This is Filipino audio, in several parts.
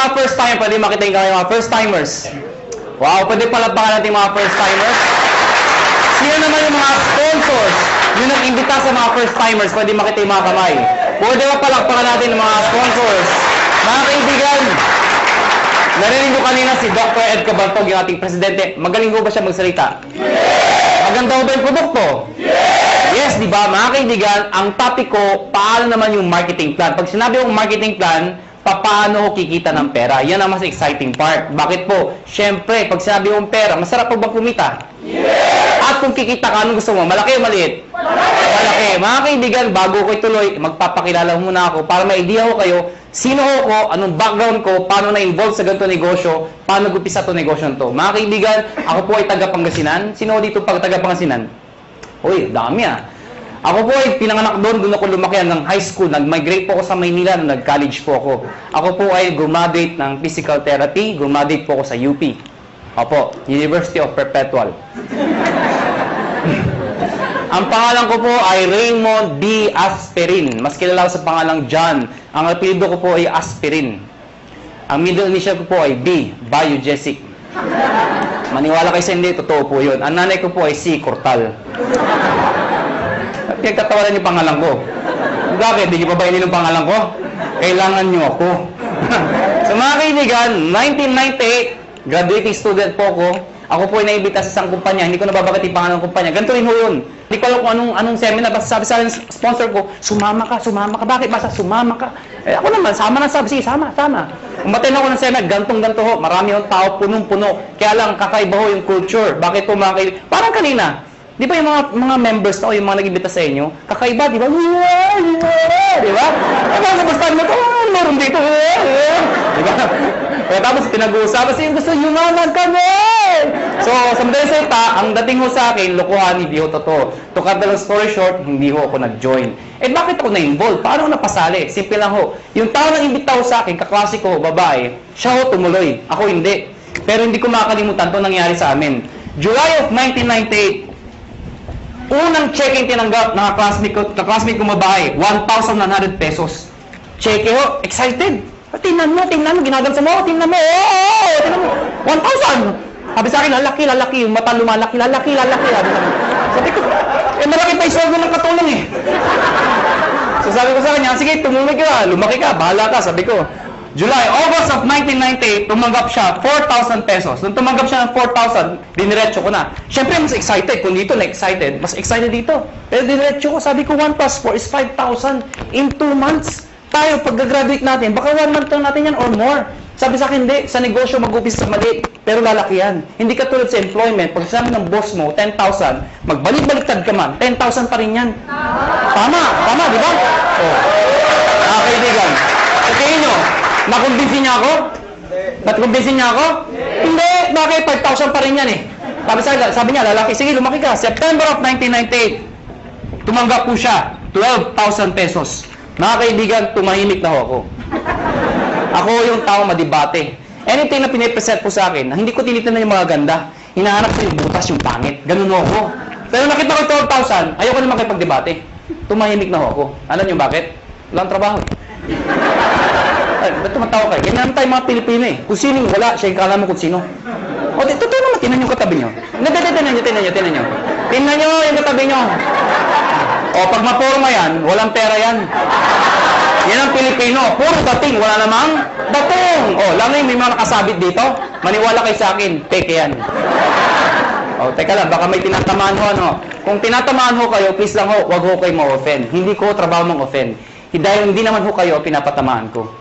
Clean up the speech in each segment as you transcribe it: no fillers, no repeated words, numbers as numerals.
mga first time, pwede makita yung kamay mga first timers. Wow, pwede palapakan natin mga first timers. Sino naman yung mga sponsors? Yung nag-imbita sa mga first timers, pwede makita yung mga kamay. Pwede ba palakpakan natin yung mga sponsors? Mga kaibigan, narinig ko kanina si Dr. Ed Cabantog, yung ating presidente. Magaling ko ba siya magsalita? Maganda ba yung produkto? Yes, di ba? Mga kaibigan, ang topic ko, paano naman yung marketing plan? Pag sinabi yung marketing plan, paano ko kikita ng pera? Yan ang mas exciting part. Bakit po? Siyempre, pag sinabi mong pera, masarap pa bang kumita? At kung kikita ka, anong gusto mo? Malaki o maliit? Malaki. Mga kaibigan, bago ko ituloy, magpapakilala muna ako para may idea ko kayo, sino ko, anong background ko, paano na-involve sa ganito negosyo, paano gupisa ito negosyo to. Mga kaibigan, ako po ay taga Pangasinan. Sino dito pag taga Pangasinan? Uy, dami ah. Ako po ay pinanganak doon ako lumaki ng high school. Nag-migrate po ako sa Maynila nung nag-college po ako. Ako po ay graduate ng physical therapy, graduate po ako sa UP. Opo, University of Perpetual. Ang pangalan ko po ay Raymond B. Asperin. Mas kilala ko sa pangalang John. Ang apelyido ko po ay Asperin. Ang middle initial ko po ay B. Biogesic. Maniwala kayo sa hindi, totoo po yun. Ang nanay ko po ay C. Cortal. Pinagtatawanan yung pangalan ko. Bakit? Di niyo pa ba inin yung pangalan ko? Kailangan niyo ako. So mga kaibigan, 1998, graduating student po ako. Ako po ay naimbita sa isang kumpanya. Hindi ko nababagat yung pangalan ng kumpanya. Ganito rin ho yun. Hindi ko alam kung anong seminar. Basta sabi sa akin, sponsor ko, sumama ka, sumama ka. Bakit? Basta sumama ka. Eh, ako naman, sama na sabi. Sige, sama. Umaten ako ng seminar, ganto ho. Marami yung tao, punong-puno. Kaya lang, kakaiba ho yung culture. Bakit po mga kaibigan? Parang kanina. Di ba yung mga members na o yung mga nag-imbita sa inyo, kakaiba, di ba? Di ba? Basta mo ito, meron dito. Di ba? Kaya tapos pinag-uusapan sa gusto yumaman kami. So, sa madaling salita, ang dating ho sa akin, lokohan, hindi ho totoo. To cut the long story short, hindi ho ako nag-join. Eh, bakit ako na-involve? Paano ako napasali? Simple lang ho. Yung tao na imbita ho sa akin, kaklase ko, babae, siya ho tumuloy. Ako hindi. Pero hindi ko makakalimutan ito nangyari sa amin. July of 1998, unang check-in tinanggap ng classmate ko babae, 1,100 pesos. Check ho, excited. Tingnan mo, ginagansa mo, tingnan mo, tingnan mo, 1,000. Sabi sa akin, lalaki, yung mata lumalaki, lalaki. Sabi ko, malaki pa yung sweldo ng katulong eh. So sabi ko sa kanya, sige, tumumig ka, lumaki ka, bahala ka, sabi ko. August of 1998, tumanggap siya 4,000 pesos. Nung tumanggap siya ng 4,000, diniretso ko na. Siyempre, mas excited. Kung dito na-excited, mas excited dito. Pero diniretso ko, sabi ko, 1 plus 4 is 5,000 in 2 months. Tayo, pag-graduate natin, baka 1 month lang natin yan or more. Sabi sa akin, hindi. Sa negosyo, mag-upis sa mali. Pero lalaki yan. Hindi ka tulad sa employment. Pag sabi ng boss mo, 10,000, magbalik-baliktad ka man, 10,000 pa rin yan. Tama, di ba? Oh. Kaibigan. Okay nyo, nakumbinsin niya ako? Nakumbinsin niya ako? Hindi. Bakit? 5,000 pa rin yan eh. Sabi niya, lalaki, sige, lumaki ka. September of 1998, tumanggap po siya, 12,000 pesos. Mga kaibigan, tumahimik na ako. Ako yung tao madibate. Anything na pinipresent po sa akin, hindi ko tinitingnan yung mga ganda. Hinahanap ko yung butas, yung pangit. Ganun ako. Pero nakita ko 12,000, ayoko naman kayo pagdebate. Tumahimik na ako. Alam niyo bakit? Walang trabaho. Ba't tumatawa kayo? Ganyan tayo mga Pilipino eh. Kung sino wala, siya yung kala mo kung sino. O, totoo naman, tinan yung katabi nyo. Tinan nyo. Tinan nyo yung katabi nyo. O, pag maporma yan, walang pera yan. Yan ang Pilipino. Puro dating, wala namang dating. O, lang yung may mga nakasabit dito. Maniwala kayo sa akin, peke yan. O, teka lang, baka may tinatamaan ho, ano. Kung tinatamaan ho kayo, please lang ho, wag ho kayo ma-offend. Hindi ko trabaho mang-offend. Dahil hindi naman ho kayo pinapatamaan ko.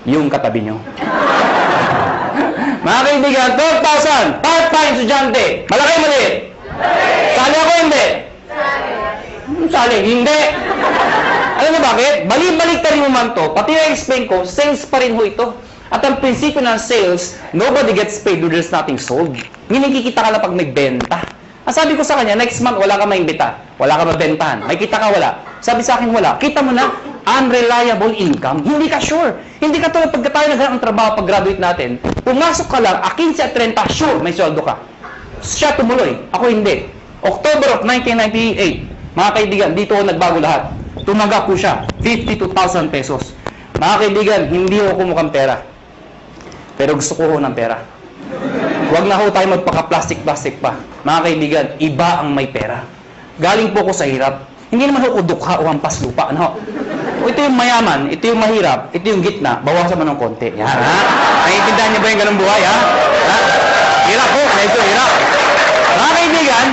Yung katabi nyo. Mga kaibigan, 12,000, part-time estudyante. Malaki maliit? Sali ako hindi? Sali, hindi. Alam mo bakit? Balik-balik mo man to. Pati na-explain ko, sales pa rin ho ito. At ang prinsipyo ng sales, nobody gets paid when there's nothing sold. Kikita ka lang pag may benta. Ang sabi ko sa kanya, next month, wala ka maimbita. Wala ka mabentahan. May kita ka, wala. Sabi sa akin, wala. Kita mo na, unreliable income. Hindi ka sure. Hindi ka tulad pagka tayo naghanap ng trabaho pag graduate natin. Pumasok ka lang, 15 at 30, sure, may sweldo ka. Siya tumuloy. Ako hindi. October of 1998, mga kaibigan, dito ako nagbago lahat. Tumanggap po siya, 52,000 pesos. Mga kaibigan, hindi ako kumukhang pera. Pero gusto ko ho ng pera. Huwag na ho tayo magpaka-plastic-plastic pa. Mga kaibigan, iba ang may pera. Galing po ko sa hirap. Hindi naman ho ko dukha o hampas lupa. Ano? Ito yung mayaman, ito yung mahirap, ito yung gitna, bawasan mo ng konti. Yan, ha? Naiintindihan niyo ba yung ganung buhay, ha? Ha? Hirap ho, medyo hirap. Mga kaibigan,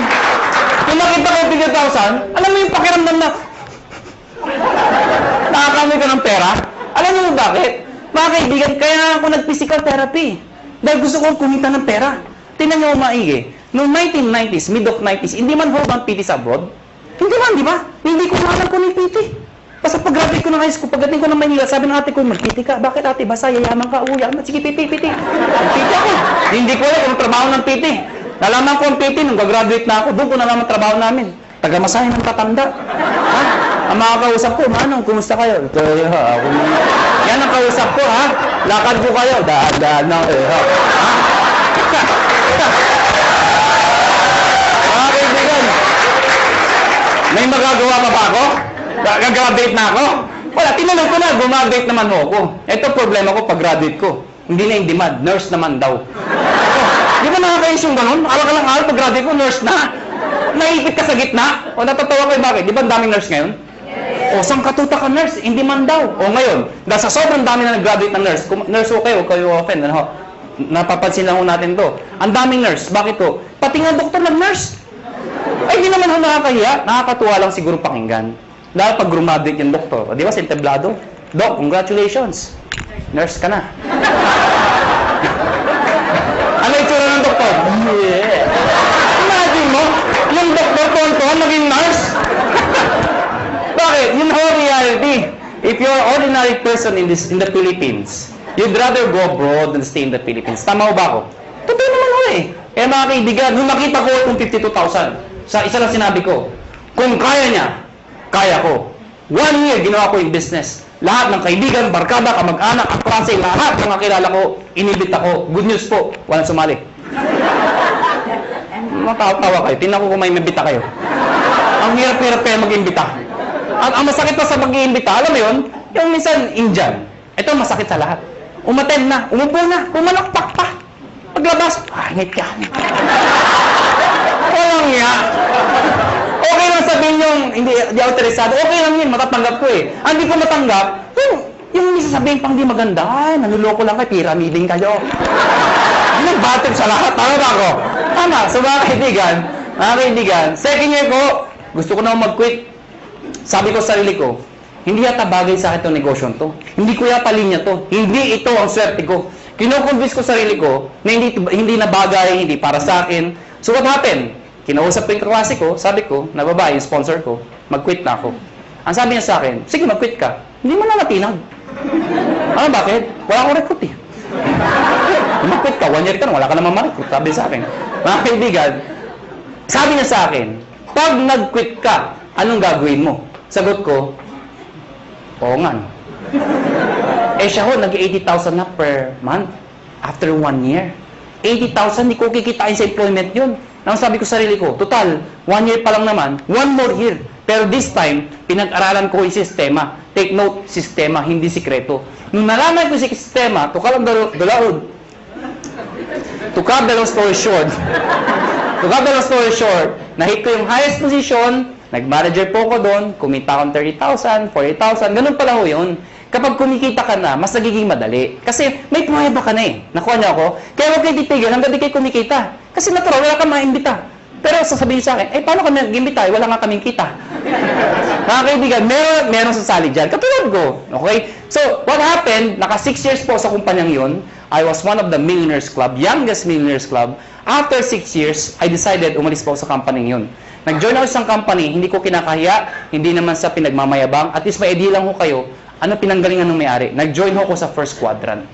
kung nakita ko 50,000, alam mo yung pakiramdam na nakakamay ka ng pera? Alam mo bakit? Mga kaibigan, kaya ako nag-physical therapy. Dahil gusto kong kumita ng pera. Tingnan niyo maigi. Noong 1990s, mid of 90s, hindi man ho bang PT sa abroad? Hindi man, di ba? Hindi ko alam kung yung PT. Basta pag-graduate ko ng high school, pagdating ko ng Manila, sabi ng ate ko, mag-PT ka. Bakit ate? Basta yayaman ka, yaman. Sige, PT. PT ako. Hindi ko alam kung trabaho ng PT. Nalaman ko ang PT nung gagraduate na ako. Doon ko nalaman trabaho namin. Taga-masahin ng tatanda. Ha? Ang mga kausap ko, Manong, kumusta kayo? Ako yan ang kausap ko, ha? Lakad ko kayo. Daan na, ha? Mga kaibigan, may magagawa pa ba ako? Gagraduate na ako? Wala, tinanong ko na, gumagraduate naman ako. Ito problema ko pag-graduate ko. Hindi na in demand, nurse naman daw. Di ba nakakayos yung ganun? Alam ka lang, pag-graduate ko, nurse na. Naipit ka sa gitna? O natatawa kayo, bakit? Di ba ang daming nurse ngayon? O saan katuta ka nurse? In demand daw. O ngayon, dahil sa sobrang dami na nag-graduate ng nurse, nurse ko kayo open, ano? Napapansin lang ho natin to. Ang daming nurse, bakit to? Pati nga doktor nag-nurse. Ay, di naman ho nakakahiya. Nakakatuwa lang siguro pakinggan. Dahil pag grumaduate yung doktor, di ba, sinteblado? Doc, congratulations. Nurse ka na. Ano itsura ng doktor? Yeah. Imagine mo, yung doktor tonton naging nurse. Bakit? Yun ho reality. If you're an ordinary person in the Philippines, you'd rather go abroad than stay in the Philippines. Tama ho ba ako? Totoo naman ho eh. Kaya mga kaibigan, nung nakita ko itong 52,000, sa isa lang sinabi ko, kung kaya niya, kaya ko. 1 year, ginawa ko yung business. Lahat ng kaibigan, barkada, kamag-anak, kaklase, lahat ng kakilala ko, inibit ako. Good news po, walang sumali. Matawa kayo. Tingnan ko kung may mabita kayo. Ang hirap-hirap kayo mag-imbita. Ang masakit pa sa mag-iimbita, alam mo yun? Yung minsan, Indian. Ito masakit sa lahat. Umaten na, umupo na, pumalakpak pa. Paglabas, ngit ka. Walang nga. Okay lang sabihin yung hindi autorizado. Okay lang yun, matatanggap ko eh. Ang hindi ko matanggap, yung sasabihin pang di maganda, ay, nanuloko lang kayo, pyramiding kayo. Nagbatog sa lahat. Tama ba ako? Tama. So mga kaibigan, second year ko, gusto ko na mag-quit. Sabi ko sa sarili ko, hindi yata bagay sa akin itong negosyo to. Hindi ko yata linya to. Hindi ito ang swerte ko. Kino-convince ko sarili ko na hindi na bagay, hindi para sa akin. So what happened? Kinausap ko yung kaklase ko, sabi ko, na babae, yung sponsor ko, mag-quit na ako. Ang sabi niya sa akin, sige, mag-quit ka. Hindi mo na natinag. Ano, bakit? Wala akong recruit eh. Mag-quit ka, 1 year ka na, wala ka naman ma-recruit. Sabi sa akin. Mga kaibigan, sabi niya sa akin, pag nag-quit ka, anong gagawin mo? Sagot ko, oo nga. Eh siya ho, nag-80,000 na per month after 1 year. 80,000, hindi ko kikitain sa employment yun. Nang sabi ko sa sarili ko, total, 1 year pa lang naman, 1 more year. Pero this time, pinag-aralan ko yung sistema. Take note, sistema, hindi sikreto. Nung nalaman ko yung sistema, to cut the long story short, nahit ko yung highest position, nag-manager po ko doon, kumita akong 30,000, 40,000, ganun pala ho yun. Kapag kumikita ka na, mas nagiging madali. Kasi may pruweba ka na eh. Nakuha niyo ako? Kaya huwag kayo titigil hanggang di kayo kumikita. Kasi natural, wala kang maimbita. Pero sasabihin sa akin, paano kami nag-imbita? Wala nga kaming kita. Mga kaibigan, meron sasali dyan. Katulad ko. Okay? So, what happened? Naka 6 years po sa kumpanyang yun. I was one of the Millionaires Club, youngest Millionaires Club. After 6 years, I decided umalis po sa company yun. Nag-join ako sa isang company, hindi ko kinakahiya, hindi naman sa pinagmamayabang. At least may idea lang ko kayo, ano pinanggalingan ng may-ari. Nag-join ho ko sa first quadrant.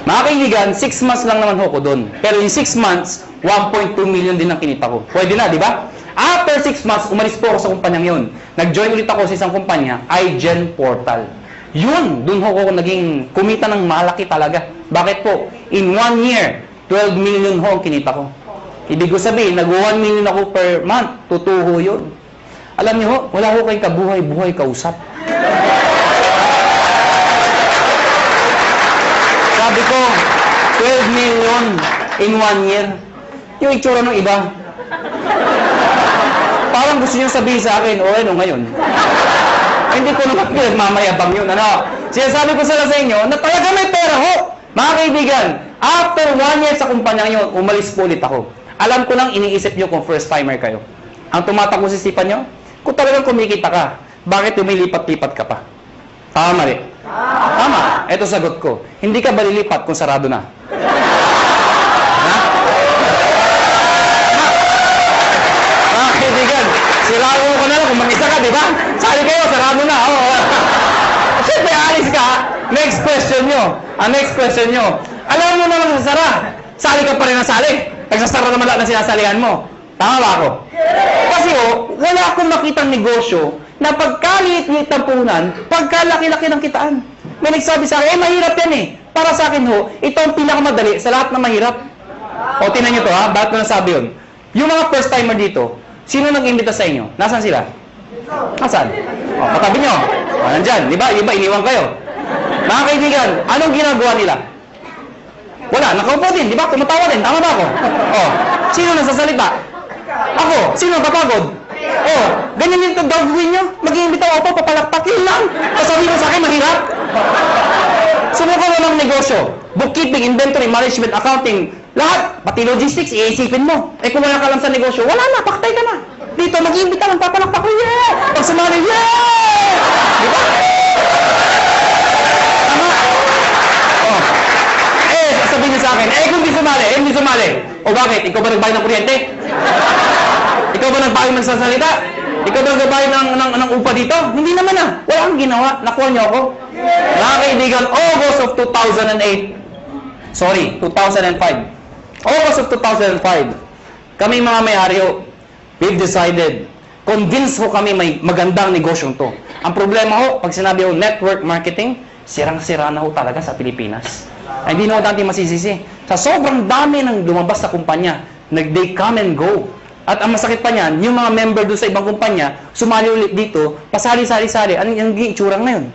Mga kaibigan, 6 months lang naman ho ko doon. Pero in 6 months, 1.2 million din ang kinita ko. Pwede na, di ba? After 6 months, umalis po ako sa kumpanyang yun. Nag-join ulit ako sa isang kumpanya, iGen Portal. Yun, doon ho ko naging kumita ng malaki talaga. Bakit po? In 1 year, 12 million ho ang kinita ko. Ibig ko sabihin, nag-1 million ako per month. Tutuho yun. Alam niyo ho, wala ho kayong kabuhay-buhay kausap. Sabi ko, in 1 year. Yung itsura ng iba. Parang gusto niyo sabihin sa akin, ano ngayon? Hindi ko naman pinagmamayabang yun, ano? Sinasabi ko sa inyo na talaga may pera ho. Mga kaibigan, after 1 year sa kumpanya nyo, umalis po ulit ako. Alam ko lang iniisip nyo kung first timer kayo. Ang tumatakbo sa isipan nyo, kung talagang kumikita ka, bakit lumilipat-lipat ka pa? Tama, mali? Tama. Ito sagot ko. Hindi ka ba lilipat kung sarado na? Ha? Mga kaibigan, sirado ko na lang kung mag-isa ka, di ba? Sali kayo, sarado na. Oo. Siyempre, alis ka. Next question nyo. Next question nyo. Alam mo naman sa sara. Sali ka pa rin na sali. Nagsasara naman lahat na sinasalihan mo. Tama ba ako? Kasi wala akong makitang negosyo na pagkaliit-liit ng puhunan, pagkalaki-laki ng kitaan. May nagsabi sa akin, mahirap yan eh. Para sa akin ito ang pinakamadali sa lahat ng mahirap. Tingnan nyo to ha, bakit ko nasabi yun? Yung mga first timer dito, sino nag-imbita sa inyo? Nasaan sila? Nasaan? Katabi nyo. Nandyan, di ba? Iba, iniwan kayo. Mga kaibigan, anong ginagawa nila? Wala, nakaupo din, di ba? Tumatawa din, tama ba ako? Sino nasasalita? Ako, sino kapagod? Ganyan yung gagawin nyo. Mag-iimbita ako, papalakpakin lang. Sasabihin mo sa akin, mahirap. Subukan mo ng negosyo. Bookkeeping, inventory, management, accounting, lahat. Pati logistics, iisipin mo. Kung wala ka lang sa negosyo, wala na, paktay ka na. Dito, mag-iimbita lang, papalakpak ko, yeah! Pag sumali, yeah! Di ba? Tama? Sasabihin niyo sa akin, kung hindi sumali. O bakit? Ikaw ba nagbayad ng kuryente? Ikaw ba nagbayad ng sasalita? Ikaw ba nagbayad ng upa dito? Hindi naman na. Wala kang ginawa. Nakuha niyo ako. Mga kaibigan, August of 2008. Sorry, 2005. August of 2005. Kami mga may-ari we've decided, convinced ho kami may magandang negosyong to. Ang problema ho, pag sinabi ho network marketing, sirang-sira na ho talaga sa Pilipinas. Ay, hindi na ho dati masisisi. Sa sobrang dami ng lumabas sa kumpanya, they come and go. At ang masakit pa niyan, yung mga member doon sa ibang kumpanya, sumali ulit dito, pasali-sali-sali. Anong itsura na yun?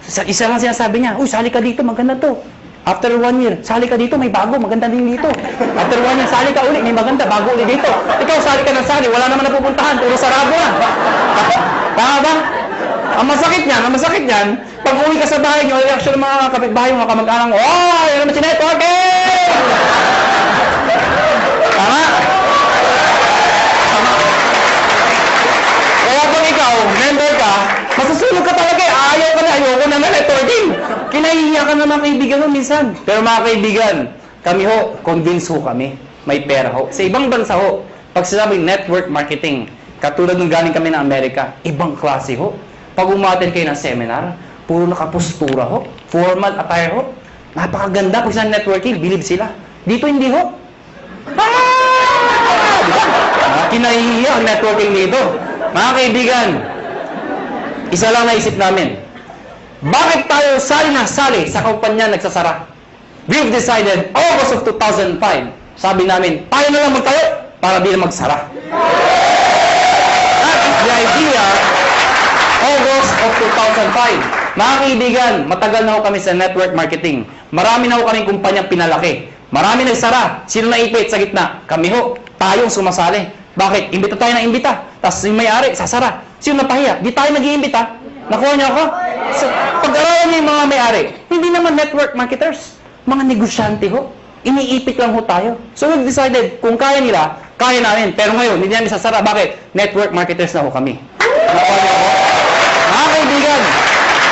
Isa lang sinasabi niya, sali ka dito, maganda to. After 1 year, sali ka dito, may bago, maganda din dito. After 1 year, sali ka ulit, may maganda, bago ulit dito. Ikaw, sali ka ng sali, wala naman napupuntahan, puro sarado na. Tama ba? Ang masakit niyan, pag uwi ka sa bahay niyo, reaction ng mga kapitbahay, mga kamag-anak mo, yan naman si networking! Tama? Kaya pag ikaw, member ka, masusulog ka talaga ayoko na networking. Kinahihiya ka na mga kaibigan mo minsan. Pero mga kaibigan, kami convince kami. May pera Sa ibang bansa pag sinabing network marketing, katulad nung galing kami ng Amerika, ibang klase Pag umaten kayo ng seminar, puro nakapostura formal attire napakaganda. Pag sa networking, believe sila. Dito hindi Diba? Kinahihiya ang networking dito. Mga kaibigan, isa lang naisip namin. Bakit tayo sali na sali sa kumpanya nagsasara? We've decided, August of 2005, sabi namin, tayo na lang magtayo para di na magsara. That is the idea, August of 2005. Mga kaibigan, matagal na kami sa network marketing. Marami na kaming kumpanya pinalaki. Marami nagsara. Sino naipit sa gitna? Kami tayong sumasali. Bakit? Imbita tayo na imbita. Tapos yung may-ari, sasara. Sino napahiya? Di tayo nag-iimbita. Nakuha niyo ako? So, pag-aralan niyo yung mga may-ari, hindi naman network marketers. Mga negosyante Iniipit lang tayo. So, we've decided, kung kaya nila, kaya namin. Pero ngayon, hindi namin sasara. Bakit? Network marketers na kami. Nakuha niyo ako?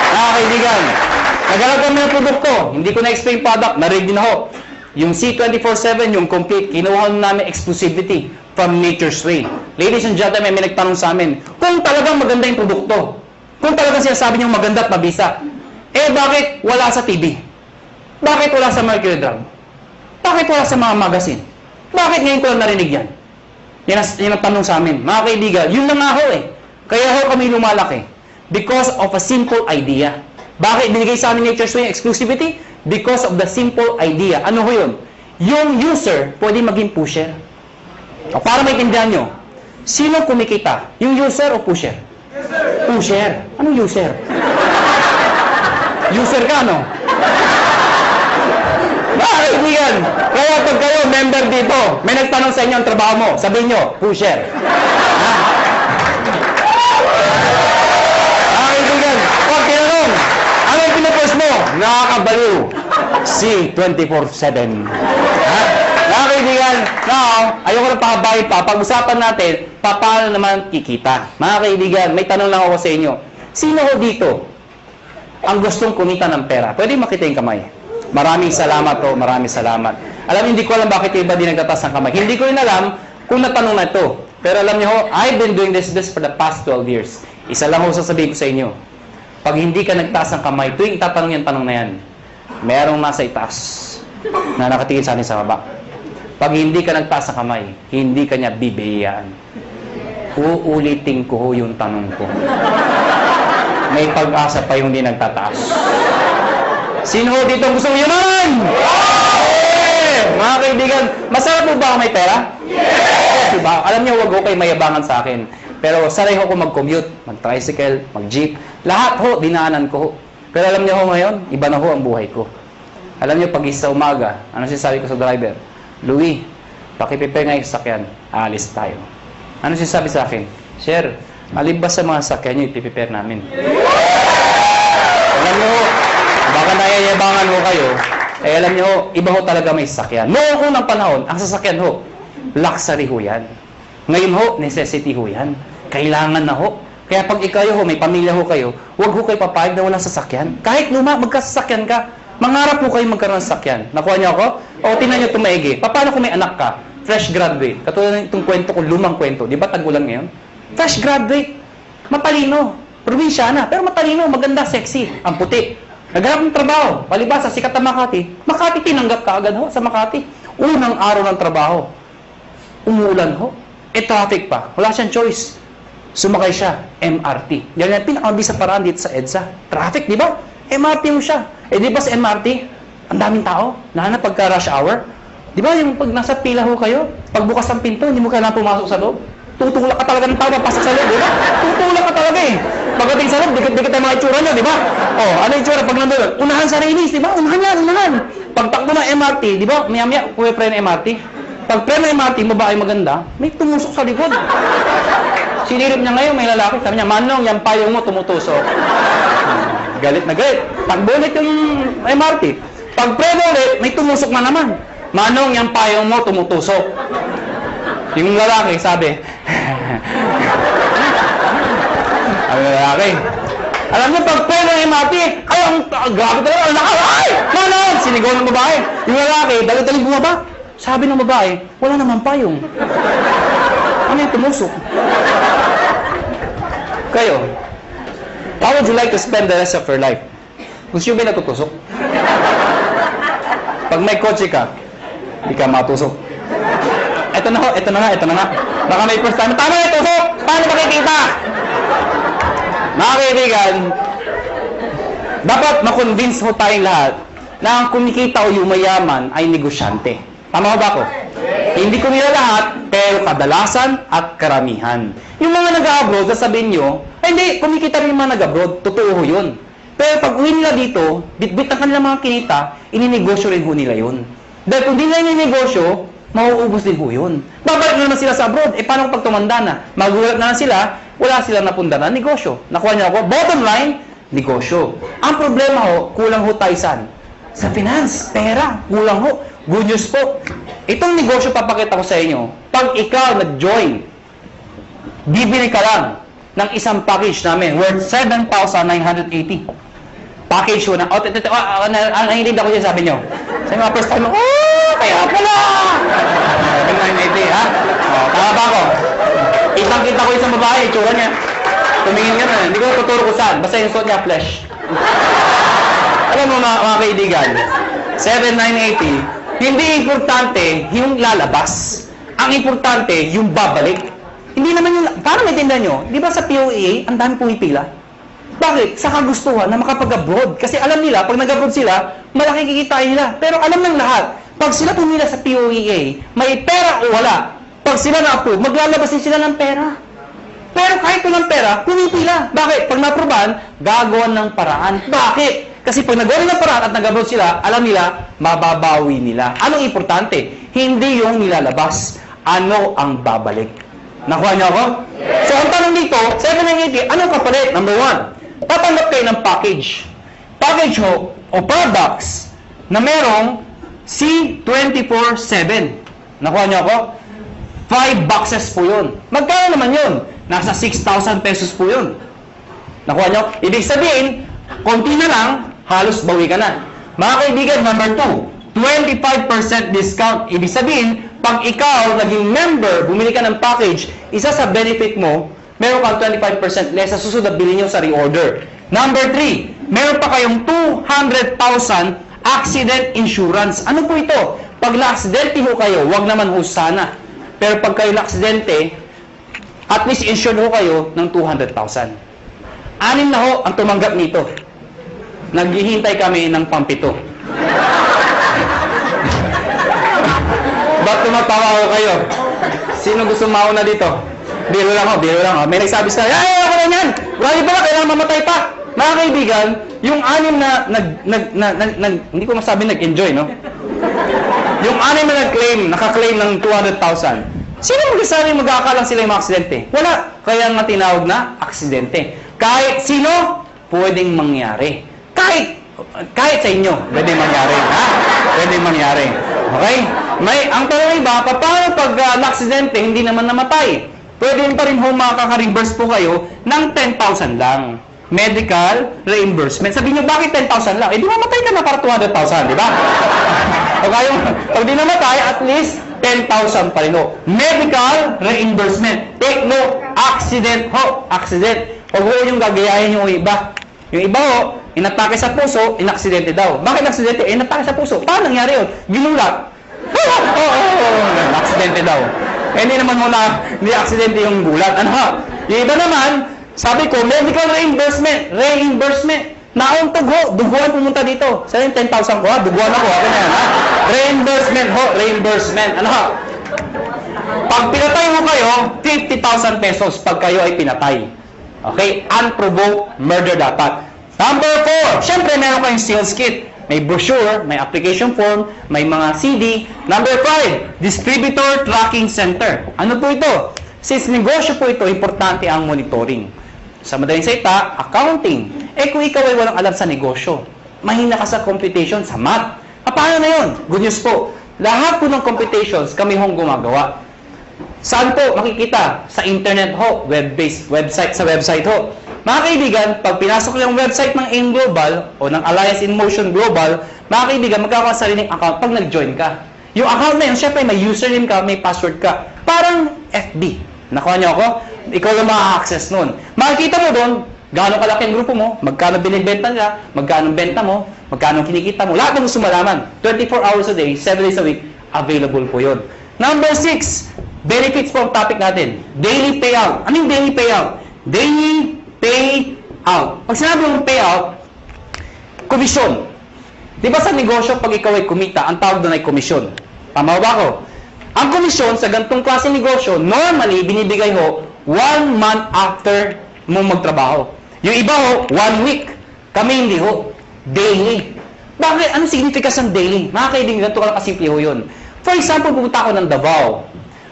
Mga kaibigan, naghanap kami ng produkto. Hindi ko na-explain product. Narinig din ako. Yung C24/7, yung complete, kinuha namin exclusivity from Nature's Way. Ladies and gentlemen, may nagtanong sa amin, kung talagang maganda yung produkto, kung talagang sinasabi niyong maganda at mabisa, bakit wala sa TV? Bakit wala sa Mercury Drug? Bakit wala sa mga magazine? Bakit ngayon ko lang narinig yan? Yan ang tanong sa amin. Mga kaibigan, yun lang nga Kaya kami lumalaki. Because of a simple idea. Bakit binigay sa amin Nature's Way exclusivity? Because of the simple idea. Ano yun? Yung user, pwede maging pusher. O para maintindihan nyo, sino kumikita? Yung user o pusher? Pusher. Anong user? User ka, no? Kaibigan, kaya pag kayo Ito, may nagtanong sa inyo ang trabaho mo. Sabihin nyo, pusher. Ha? Kaibigan, pag tinanong, ano yung pinupost mo? Nakakabaliw. Si 24/7. Ha? Kaibigan, now, ayoko na pakabahay pa. Pag-usapan natin, paano naman kikita? Mga kaibigan, may tanong lang ako sa inyo. Sino ho dito ang gustong kumita ng pera? Pwede makita yung kamay. Maraming salamat po, maraming salamat. Alam, hindi ko alam bakit iba di nagtataas ng kamay. Hindi ko rin alam kung natanong na ito. Pero alam niyo ho, I've been doing this for the past 12 years. Isa lang ho sasabihin ko sa inyo. Pag hindi ka nagtaas ng kamay, tuwing itatanong yung tanong na yan, merong nasa itaas na nakatingin sa akin sa baba. Pag hindi ka nagtaas ng kamay, hindi ka niya bibiyayaan. Uulitin ko ho yung tanong ko. May pag-asa pa yung hindi nagtataas. Sino ho dito ang gusto yaman? Mga kaibigan, masarap po ba may pera? Yes! Diba? Alam niyo, wag ho kayo mayabangan sa akin. Pero sanay ho ko mag-commute, mag-tricycle, mag-jeep. Lahat ho, dinaanan ko ho. Pero alam niyo ho ngayon, iba na ho ang buhay ko. Alam niyo, pag isa umaga, ano sinasabi ko sa driver? Louie, pakiprepare nga yung sakyan. Aalis tayo. Ano sinasabi sa akin? Sir, alin ba sa mga sakyan nyo ipiprepare namin? Alam niyo ho, baka nayayabangan ho kayo, eh alam niyo ho, iba ho talaga may sasakyan. Noong unang panahon, ang sasakyan ho, luxury ho yan. Ngayon ho, necessity ho yan. Kailangan na ho. Kaya pag ikayo ho, may pamilya ho kayo, huwag ho kayo papayag na walang sasakyan. Kahit luma, magkasasakyan ka, mangarap ho kayo magkaroon ng sasakyan. Nakuha niyo ako? O, tingnan niyo tumaigi. Paano kung may anak ka? Fresh graduate. Katulad ng itong kwento ko, lumang kwento. Di ba tagulan ngayon? Fresh graduate. Matalino. Probinsyana. Pero matalino, maganda, sexy. Ang puti. Naghanap ng trabaho. Palibasa, sikat na Makati. Makati, tinanggap ka agad ho sa Makati. Unang araw ng trabaho. Umulan ho. Traffic pa. Wala siyang choice. Sumakay siya. MRT. Yan yung pinakamabisa paraan dito sa EDSA. Traffic, di ba? MRT mo siya. Di ba sa MRT, ang daming tao. Lalo na pagka rush hour. Di ba yung pag nasa pila ho kayo, pagbukas ng pinto, hindi mo kailangan pumasok sa loob. Tutulak ka talaga ng tao, papasok sa loob, di ba? Tutulak ka talaga eh. Pagdating sa loob, dikit-dikit ang mga itsura nyo, di ba? Oh, ano yung itsura? Pag nandun, unahan sa release, di ba? Unahan yan, unahan. Pagtakbo ng MRT, di ba? Maya-maya, pre ng MRT. Pag pre ng MRT, babae maganda, may tumusok sa likod. Sinirip niya ngayon, may lalaki. Sabi niya, Manong, yung payong mo tumutusok. Galit na galit. Pag bulit yung MRT. Pag pre ulit, may tumusok na naman. Manong, yung payong mo tumutusok. Yung lalaki, sabi, ang lalaki. Alam niyo, pag pre ng MRT, ay, grabe talaga, ang laki, ay! Manong! Sinigaw ng babae. Yung lalaki, dalit-dalit bumaba. Sabi ng babae, wala naman payong. Ano yung tumusok? Kayo, how would you like to spend the rest of your life? Gusto nyo ba natutusok? Pag may kotse ka, hindi ka matusok. Ito na ho, ito na nga. Baka may first time, tama na tusok! Paano makikita? Mga kaibigan, dapat makonvince ho tayong lahat na ang kumikita o yumayaman ay negosyante. Tama ba ako? Hindi ko nila lahat, pero kadalasan at karamihan. Yung mga nag-abroad, sasabihin nyo, hindi, kumikita rin yung mga nag-abroad. Totoo ho yun. Pero pag uwi nila dito, bit-bit ang kanilang mga kinita, ininegosyo rin ho nila yun. Dahil kung di nila ininegosyo, mauubos din ho yun. Babalik na naman sila sa abroad. Paano pag tumanda na? Magulat na lang sila, wala silang napunda na negosyo. Nakuha niyo ako? Bottom line, negosyo. Ang problema ho, kulang ho tayo saan? Sa finance, pera, kulang ho. Good news po. Itong negosyo papakita ko sa inyo. Pag ikaw nag-join, bibili ka lang ng isang package namin worth 7,980. Package ho na, nahilig ako dyan sabi nyo. Sa mga first time, kaya pala! 7,980, ha? Tama ba ako? Kitang-kita ko isang babae, itsura niya. Tumingin ka na, hindi ko tuturo ko saan. Basta yung suot niya, flesh. Alam mo mga kaibigan, 7,980, hindi importante yung lalabas. Ang importante, yung babalik. Hindi naman yung... Paano maintindihan nyo? Di ba sa POEA, ang dami pumipila? Bakit? Sa kagustuhan na makapag-abroad. Kasi alam nila, pag nag-abroad sila, malaki kikitain nila. Pero alam ng lahat, pag sila pumila sa POEA, may pera o wala. Pag sila na-approve, maglalabas din sila ng pera. Pero kahit walang pera, pumipila. Bakit? Pag na-approvean, gagawan ng paraan. Bakit? Kasi pag nagawa ng paraan at nag-abroad sila, alam nila, mababawi nila. Anong importante? Hindi yung nilalabas. Ano ang babalik? Nakuha niyo ako? So, ang tanong dito, 780, anong kapalit? Number 1, tatanggap kayo ng package. Package ho, o products na merong C24/7. Nakuha niyo ako? 5 boxes po yun. Magkano naman yun? Nasa 6,000 pesos po yun. Nakuha niyo? Ibig sabihin, konti na lang, halos bawi ka na. Mga kaibigan, number 2, 25% discount. Ibig sabihin, pag ikaw naging member, bumili ka ng package, isa sa benefit mo, meron kang 25% less sa susunod na bilhin nyo sa reorder. Number 3, meron pa kayong 200,000 accident insurance. Ano po ito? Pag na-aksidente ho kayo, wag naman ho sana. Pero pag kayo na-aksidente, at least insured ho kayo ng 200,000. 6 na ho ang tumanggap nito. Naghihintay kami ng pampito. Ba't tumatawa ho kayo? Sino gusto mauna dito? Biro lang ho, biro lang ho. May nagsabi sa ay, ako na yan! Grabe ba? Kailangan mamatay pa! Mga kaibigan, yung 6 na hindi ko masabi nag-enjoy, no? Yung 6 na naka-claim ng 200,000. Sino magsasabi magkakalang sila yung mga aksidente? Wala. Kaya nga tinawag na aksidente. Kahit sino, pwedeng mangyari. Kahit sa inyo, pwedeng mangyari. Ha? Pwedeng mangyari. Okay? Ang tanong iba, paano pag na-aksidente, hindi naman namatay? Pwede pa rin ho makaka-reimburse po kayo ng 10,000 lang. Medical reimbursement. Sabihin nyo, bakit 10,000 lang? Eh, di mamatay ka na para 200,000, di ba? Pag di namatay, at least 10,000 pa rin ho. Medical reimbursement. Take note, accident ho. Accident. Huwag ho yung gagayahin yung iba. Yung iba ho, inatake sa puso, inaksidente daw. Bakit aksidente? Inatake sa puso. Paano nangyari yun? Ginulat. Aksidente daw. Hindi naman mo na, hindi aksidente yung gulat. Ano ha? Yung iba naman, sabi ko, medical reimbursement. Reimbursement. Nauntog ho. Duguan pumunta dito. Saan yung 10,000 ko ha? Duguan ako. Okay na yan ha? Reimbursement ho. Reimbursement. Ano ha? Pag pinatay mo kayo, 50,000 pesos pag kayo ay pinatay. Okay? Unprovoked murder dapat. Number 4. Siyempre, meron kayong sales kit. May brochure, may application form, may mga CD. Number 5. Distributor Tracking Center. Ano po ito? Since negosyo po ito, importante ang monitoring. Sa madaling salita, accounting. Eh kung ikaw ay walang alam sa negosyo, mahina ka sa computation, sa math. Paano na yun? Good news po. Lahat po ng computations kami hong gumagawa. Saan po makikita? Sa internet ho, web-based website, sa website ho. Mga kaibigan, pag pinasok yung website ng AIM Global o ng Alliance in Motion Global, mga kaibigan, magkakaroon sa sariling account pag nag-join ka. Yung account na yun, syempre may username ka, may password ka. Parang FB. Nakuha niyo ako? Ikaw yung ma-access nun. Makikita mo doon, gaano kalaki ang grupo mo, magkano binibenta nila, magkano benta mo, magkano kinikita mo. Lahat ng gusto malaman. 24 hours a day, 7 days a week, available po yun. Number 6, benefits po ang topic natin. Daily payout. Ano yung daily payout? Daily payout. Pag sinabi mong payout, komisyon. Di ba sa negosyo, pag ikaw ay kumita, ang tawag doon ay komisyon. Tama ba ako? Ang komisyon sa ganitong klase negosyo, normally, binibigay ho 1 month after mong magtrabaho. Yung iba ho, 1 week. Kami hindi ho. Daily. Bakit? Anong significance ng daily? Mga kaibigan, ganito ka lang kasimple ho yun. For example, pupunta ako ng Davao.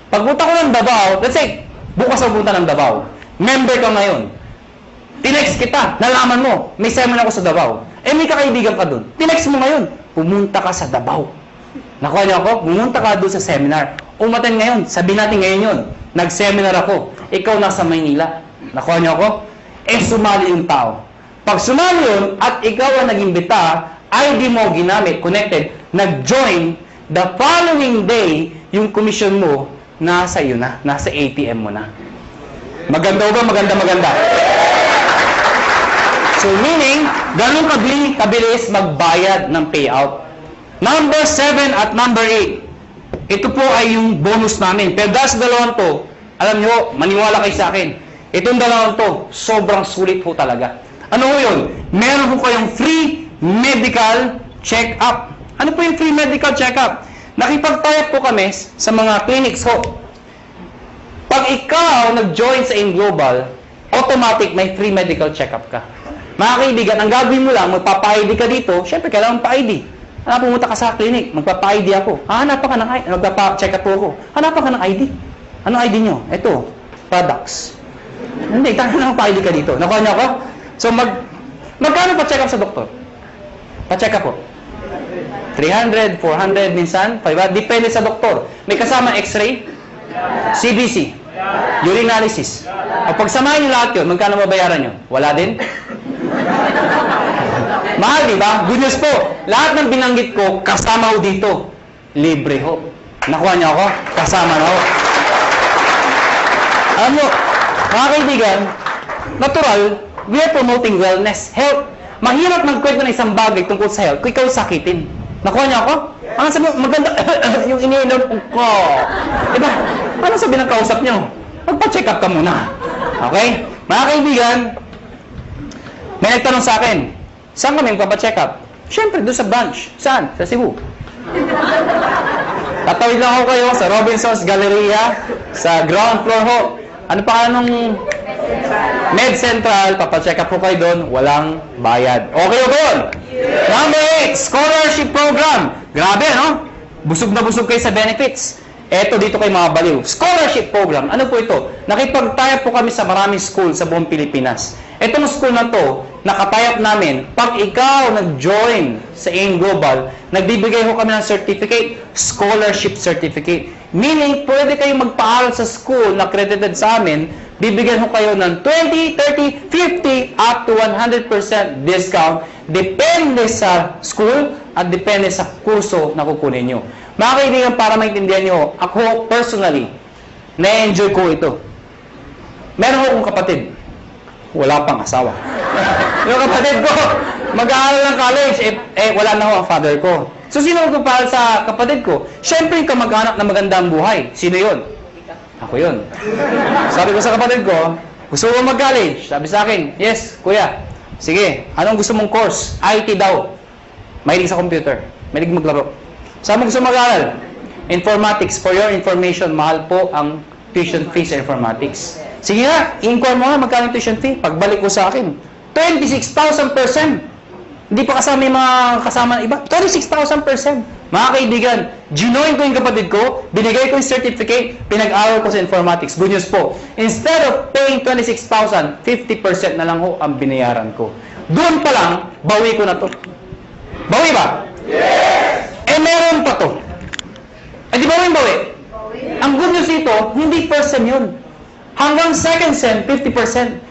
Pag pupunta ko ng Davao, let's say, bukas ako pupunta ng Davao. Member ka ngayon. Tinext kita, nalaman mo, may seminar ako sa Davao. Eh, may kakaibigan ka dun. Tinext mo ngayon, pumunta ka sa Davao. Nakuha niyo ako? Pumunta ka doon sa seminar. Umaten ngayon, sabihin natin ngayon yun. Nag-seminar ako. Ikaw nasa Maynila. Nakuha niyo ako? Eh, sumali yung tao. Pag sumali yun, at ikaw ang nag-imbita, ID mo ginamit, connected, nag-join, the following day, yung commission mo, nasa iyo na, nasa ATM mo na. Maganda ba? Maganda. So, meaning, ganun kabilis magbayad ng payout. Number 7 at number 8. Ito po ay yung bonus namin. Pero dahil sa dalawang to, alam nyo, maniwala kayo sa akin. Itong dalawang to, sobrang sulit po talaga. Ano po yun? Meron po kayong free medical check-up. Ano po yung free medical check-up? Nakipag-tie po kami sa mga clinics ho. Pag ikaw nag-join sa AIM Global, automatic may free medical check-up ka. Mga kaibigan, ang gagawin mo lang, magpapa-ID ka dito, syempre kailangan pa-ID. Pumunta ka sa clinic, magpapa-ID ako. Hanapan ka ng ID, magpapa-check up ako. Hanapan ka ng ID. Anong ID nyo? Ito, products. Hindi, tangan lang pa-ID ka dito. Nakuha niyo ako? So, magkano pa-check up sa doktor? Pa-check up po. 300, 400, minsan, 500. Depende sa doktor. May kasama x-ray, CBC, urinalysis. O pagsamahin nyo lahat yun, magkano mabayaran nyo? Wala din? Mahal, di ba? Good news po. Lahat ng binanggit ko, kasama ho dito. Libre ho. Nakuha niyo ako? Kasama na ho. Alam mo, mga kaibigan, natural, we are promoting wellness, health. Mahirap magkwento ng isang bagay tungkol sa health kung ikaw sakitin. Nakuha niyo ako? Ano sabi, maganda, yung iniinom ko. Diba? Ano sabi ng kausap niyo? Magpa-check up ka muna. Okay? Mga kaibigan, may nagtanong sa akin, saan kami magpa-check up? Siyempre, doon sa branch. Saan? Sa Cebu. Tatawid lang ako kayo sa Robinson's Galleria, sa ground floor ho. Ano pa nung Med Central, papacheck up po kayo doon, walang bayad. Okay ba yun? Number 8, scholarship program. Grabe, no? Busog na busog kayo sa benefits. Eto dito kay mga baliw. Scholarship program. Ano po ito? Nakipag-tie up po kami sa maraming school sa buong Pilipinas. Etong school na to, nakatie up namin, pag ikaw nag-join sa AIM Global, nagbibigay ho kami ng certificate, scholarship certificate. Meaning, pwede kayong magpaaral sa school na accredited sa amin, bibigyan ho kayo ng 20, 30, 50, up to 100% discount, depende sa school at depende sa kurso na kukunin nyo. Mga kaibigan, para maintindihan nyo, ako personally, na-enjoy ko ito. Meron akong kapatid, wala pang asawa. Yung kapatid ko, mag-aaral ng college, wala na ho ang father ko. So, sino magpapahal sa kapatid ko? Siyempre, yung kamag-anak na magandang buhay. Sino yun? Ako yun. Sabi ko sa kapatid ko, gusto mo mag-college? Sabi sa akin, yes, kuya. Sige, anong gusto mong course? IT daw. Mahilig sa computer. Mahilig maglaro. Saan mo gusto mag-aaral? Informatics. For your information, mahal po ang tuition fee sa informatics. Sige nga, i-inquire mo nga magkano tuition fee. Pagbalik ko sa akin, 26,000%. Hindi pa kasama yung mga kasama ng iba. 26,000%. Mga kaibigan, ginoin ko yung kapatid ko, binigay ko yung certificate, pinag-aral ko sa informatics. Good news po. Instead of paying 26,000, 50% na lang ho ang binayaran ko. Doon pa lang, bawi ko na to. Bawi ba? Yes! Meron pa to. Di ba yung bawi? Ang good news dito, hindi first sem yun. Hanggang second sem, 50%.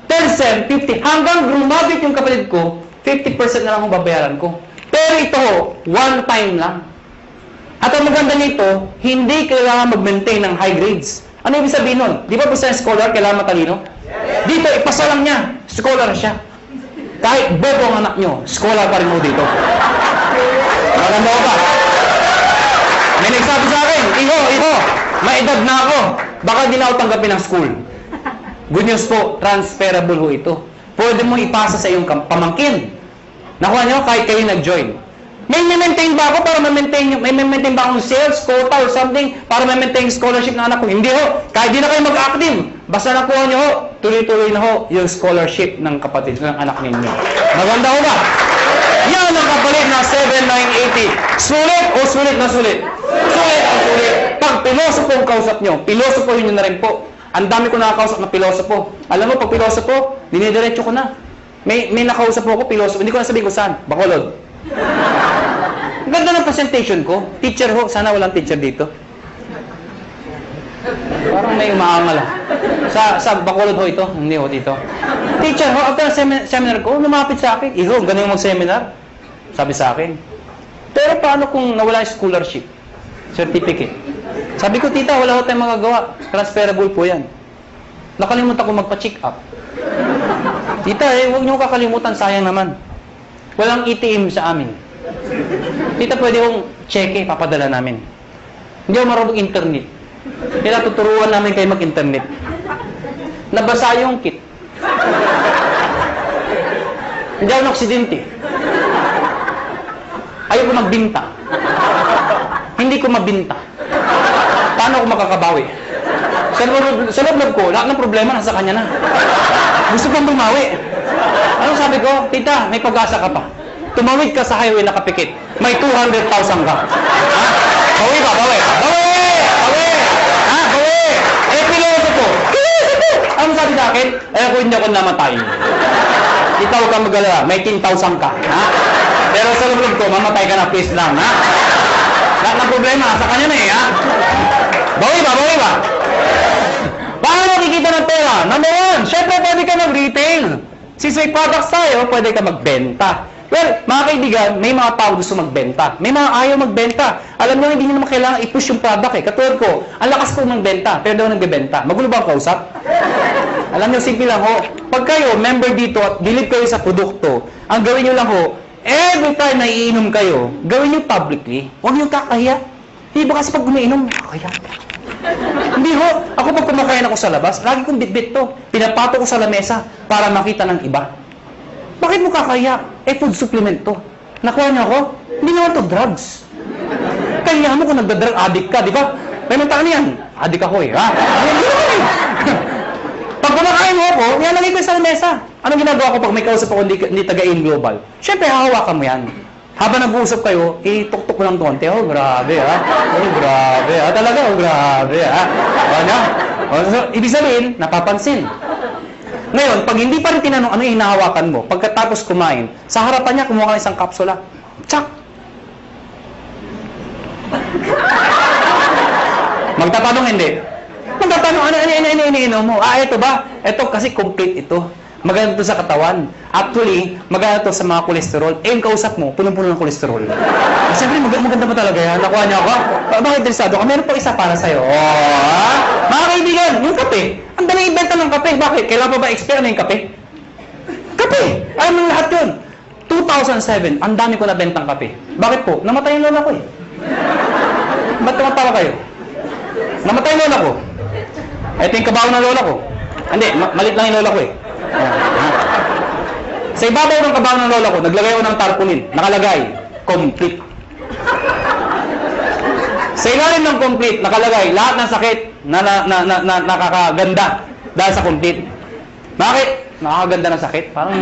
Third sem, 50%. Hanggang graduate yung kapatid ko, 50% na lang ang babayaran ko. Pero ito, one time lang. At ang maganda nito, hindi kailangan mag-maintain ng high grades. Ano ibig sabihin nun? Di ba basta scholar, kailangan matalino? Dito, ipasa lang niya. Scholar siya. Kahit bobo ang anak nyo, scholar pa rin mo dito. Maganda ko ba? May nagsabi sa akin, Iho, may edad na ako. Baka di na ako tanggapin ng school. Good news po, transferable ho ito. Pwede mo ipasa sa iyong pamangkin. Nakuha nyo, kahit kayo nag-join. May maintain ba ako para may maintain ba akong sales, quota, or something para maintain scholarship ng anak ko? Hindi ho. Kahit di na kayo mag-active. Basta nakuha nyo ho, tuloy-tuloy na ho yung scholarship ng kapatid ng anak ninyo. Maganda ho ba? Yan ang kapalit na 7,980. Sulit o sulit na sulit? Sulit ang sulit. Pag pilosopo ang kausap nyo, pilosopohin nyo na rin po. Ang dami ko nakakausap na pilosopo. Alam mo, pag pilosopo, dinidiretso ko na. May nakausap po ako, pilosopo. Hindi ko na sabihin kung saan. Bacolod. Ang ganda ng presentation ko. Teacher ho. Sana walang teacher dito. Parang may umaangal. Sa Bacolod ho ito. Hindi ho dito. Teacher ho, after seminar ko, lumapit sa akin. Iho, ganun mag-seminar. Sabi sa akin. Pero paano kung nawala yung scholarship? Certificate. Sabi ko, tita, wala ho tayong magagawa. Transferable po yan. Nakalimutan ko magpa-check up. Tita, huwag niyo kakalimutan, sayang naman. Walang ATM sa amin. Tita, pwede kong cheque, papadala namin. Hindi ako marunong internet. Kaya tuturuan namin kayo mag-internet. Nabasa yung kit. Hindi ako na-aksidente. Ayoko magbinta. Hindi ko mabinta. Paano ako makakabawi? Sa loob ko, lahat ng problema nasa kanya na. Gusto kong bumawi. Ano sabi sabi ko, tita, may pag-asa ka pa. Tumawid ka sa highway na kapikit. May 200,000 ka. Ha? Bawi ba? Bawi. Bawi! Bawi! Ha? Bawi! Eh, piloto po. Ano sabi sa akin? Eh, ako hindi ako namatay. Ikaw, huwag kang mag-alala. May 10,000 ka. Ha? Pero sa loob ko, mamatay ka na, please lang. Ha? Lahat ng problema, sa kanya na eh. Ha? Bawi ba? Bawi ba? Paano nakikita ng pera? Number one, syempre pwede ka mag-retail. Since may products tayo, pwede ka magbenta. Well, mga kaibigan, may mga tao gusto magbenta. May mga ayaw magbenta. Alam nyo, hindi nyo naman kailangan i-push yung product eh. Katulad ko, ang lakas ko magbenta, pero daw nagbebenta. Magulo ba ang kausap? Alam nyo, simple lang ho. Pag kayo, member dito at believe kayo sa produkto, ang gawin nyo lang ho, every time na iinom kayo, gawin nyo publicly. Huwag nyo kakahiya. Hindi ba kasi pag umiinom, kakahiya. Hindi ho. Ako pag kumakain ako sa labas, lagi kong bitbit to. Pinapato ko sa lamesa para makita ng iba. Bakit mo kakaya? Eh, food supplement to. Nakuha niyo ako? Hindi naman to drugs. Kaya mo kung nagda-drug addict ka, di ba? May mga yan. Addict ako eh, ha? Hindi naman eh. Pag kumakain mo ako, nilalagay ko sa lamesa. Anong ginagawa ko pag may kausap ako hindi taga-in global? Siyempre, hahawakan mo yan. Habang nag-uusap kayo, ituktok mo ng konti. Oh, grabe, ha? Oh, grabe, ha? Talaga, oh, grabe, ha? Ano? So, ibig sabihin, napapansin. Ngayon, pag hindi pa rin tinanong ano yung hinahawakan mo, pagkatapos kumain, sa harapan niya, kumuha ka ng isang kapsula. Tsak! Magtatanong hindi. Magtatanong, ano iniinom mo? Ah, ito ba? Ito kasi complete ito. Maganda ito sa katawan. Actually, maganda ito sa mga kolesterol. Eh, yung kausap mo, punong-puno ng kolesterol. Siyempre, maganda ba talaga yan? Nakuha niya ako? Bakit interesado ka? Meron po isa para sa'yo. Oh, mga kaibigan, yung kape. Ang dali ibenta ng kape. Bakit? Kailan pa ba expire na yung kape? Kape! Alam mo lahat yun. 2007, ang dami ko nabentang kape. Bakit po? Namatay yung lola ko eh. Ba't tumatawa kayo? Namatay yung lola ko. Ito yung kabaho ng lola ko. Hindi, malit lang yung lola ko eh. Sa ibabaw ng kabaho ng lola ko, naglagay ako ng tarpaulin. Nakalagay, complete. Sa ilalim ng complete, nakalagay, lahat ng sakit na nakakaganda dahil sa complete. Bakit? Nakakaganda ng sakit? Parang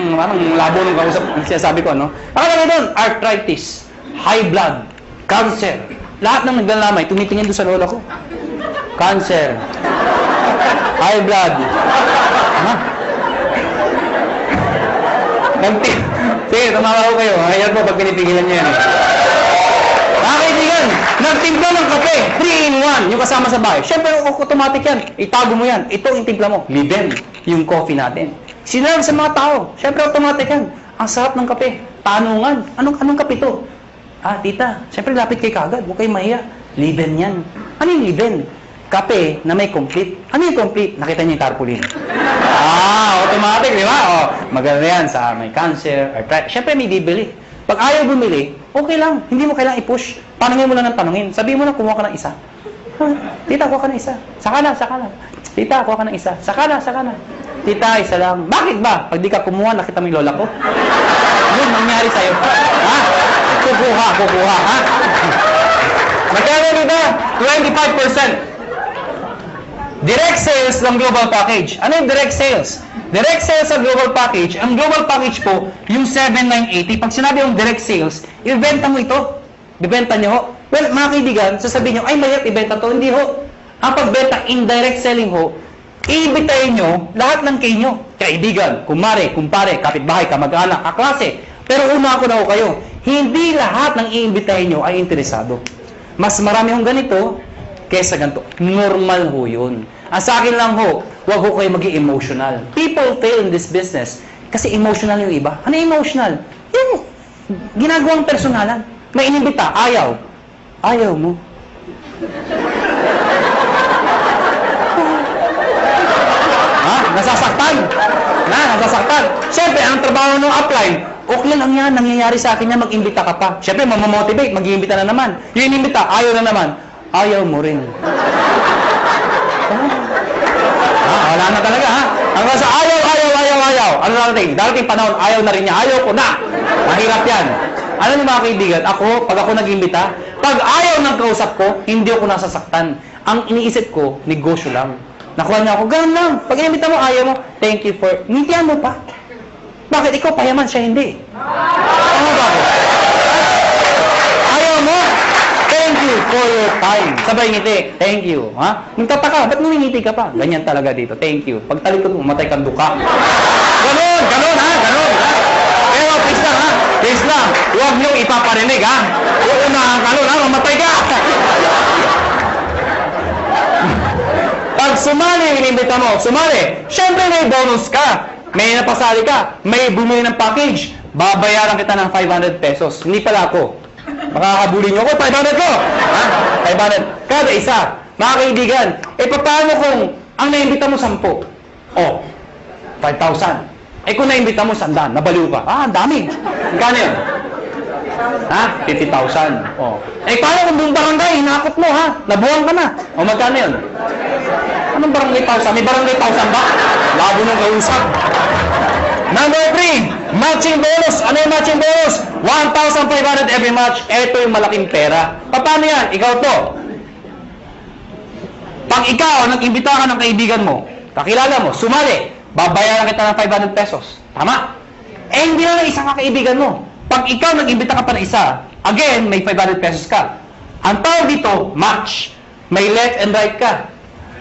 labo ng kausap, sinasabi ko, ano? Nakalagay doon, arthritis, high blood, cancer. Lahat ng naglalamay, tumitingin doon sa lola ko. Cancer, high blood. Ha? Sige, tumawa ko kayo. Hayat mo pag pinipigilan nyo yan. Mga kaibigan, nagtimpla ng kape, 3-in-1, yung kasama sa bahay. Siyempre, automatic yan. Itago mo yan. Ito yung timpla mo. Liben, yung coffee natin. Sinarap sa mga tao. Siyempre, automatic yan. Ang sarap ng kape. Tanungan. Anong kape to? Ah, tita, siyempre lapit kay kagad. Huwag kayo mahiya. Liben yan. Ano yung liben? Kape na may complete. Ano yung complete? Nakita niyo yung tarpaulin. Ah, automatic, di ba? Oh, maganda yan sa may cancer, arthritis. Siyempre may bibili. Pag ayaw bumili, okay lang. Hindi mo kailangang i-push. Tanungin mo lang ng tanungin. Sabihin mo na, kumuha ka ng isa. Tita, kuha ka ng isa. Saka na. Tita, kuha ka ng isa. Saka na. Tita, isa lang. Bakit ba? Pag di ka kumuha, nakita mo yung lola ko. Yun, nangyari sa'yo. Ha? Kukuha, ha? Magkano dito? 25%. Direct sales ng global package. Ano yung direct sales? Direct sales sa global package, ang global package po, yung 7,980. Pag sinabi yung direct sales, ibenta mo ito. Bibenta nyo ho. Well, mga kaibigan, sasabihin nyo, ay mayat, ibenta to. Hindi ho. Ang pagbenta, indirect selling ho, iibitayin nyo lahat ng kayo. Kaibigan, kumare, kumpare, kapitbahay, kamag-anak, kaklase. Pero una ako na ho kayo, hindi lahat ng iimbitahin nyo ay interesado. Mas marami hong ganito, kesa ganito. Normal ho yun. Ang sa akin lang ho, huwag ho kayo maging emotional. People fail in this business kasi emotional yung iba. Ano yung emotional? Yung ginagawang personalan. May inimbita, ayaw. Ayaw mo. Ha? Nasasaktan. Nasasaktan. Siyempre, ang trabaho ng upline, okay lang yan, nangyayari sa akin yan, mag-imbita ka pa. Siyempre, mamamotivate, mag-iimbita na naman. Yung inimbita, ayaw na naman. Ayaw mo rin. Wala na talaga, ha? Hanggang sa ayaw. Ano natin? Darating panahon, ayaw na rin niya. Ayaw ko na. Mahirap yan. Ano niyo mga kaibigan? Pag ako nag-imbita, pag ayaw ng kausap ko, hindi ako nasasaktan. Ang iniisip ko, negosyo lang. Nakuha niya ako, ganun lang. Pag inimbita mo, ayaw mo, thank you for... Ngintihan mo pa. Bakit ikaw payaman, siya hindi? Ano ba? Ayaw mo? Thank you for your time. Sabay ngiti. Thank you. Ha? Nagtataka, ba't ngumingiti ka pa? Ganyan talaga dito. Thank you. Pag talikod mo, matay kang duka. Ganon, ganon ha, ganon ha. Pero please lang ha, please lang. Huwag niyong ipaparinig ha. Uunahan ka nun ha, mamatay ka. Pag sumali, inimbita mo, sumali. Siyempre may bonus ka. May napasali ka. May bumili ng package. Babayaran kita ng 500 pesos. Hindi pala ako. Makakabuli niyo ako, 500 ko. Ha? 500. Kada isa. Mga kaibigan, paano kung ang naimbita mo 10? Oh, 5,000. Kung naimbita mo 100, nabaliw ka. Ang dami. Magkano yun? Ha? 50,000. Oh. Paano kung buong barangay, hinakot mo ha? Nabuwang ka na. O magkano yun? Anong barangay 1,000? May barangay 1,000 ba? Labo nung kausap. Number 3, matching bonus. Ano yung matching bonus? 1,500 every match. Ito yung malaking pera. Paano yan? Ikaw to. Pag ikaw, nag-imbita ka ng kaibigan mo, kakilala mo, sumali, babayaran kita ng 500 pesos. Tama? Hindi na isang kaibigan mo. Pag ikaw nag-imbita ka pa ng isa, again, may 500 pesos ka. Ang tawag dito, match. May left and right ka.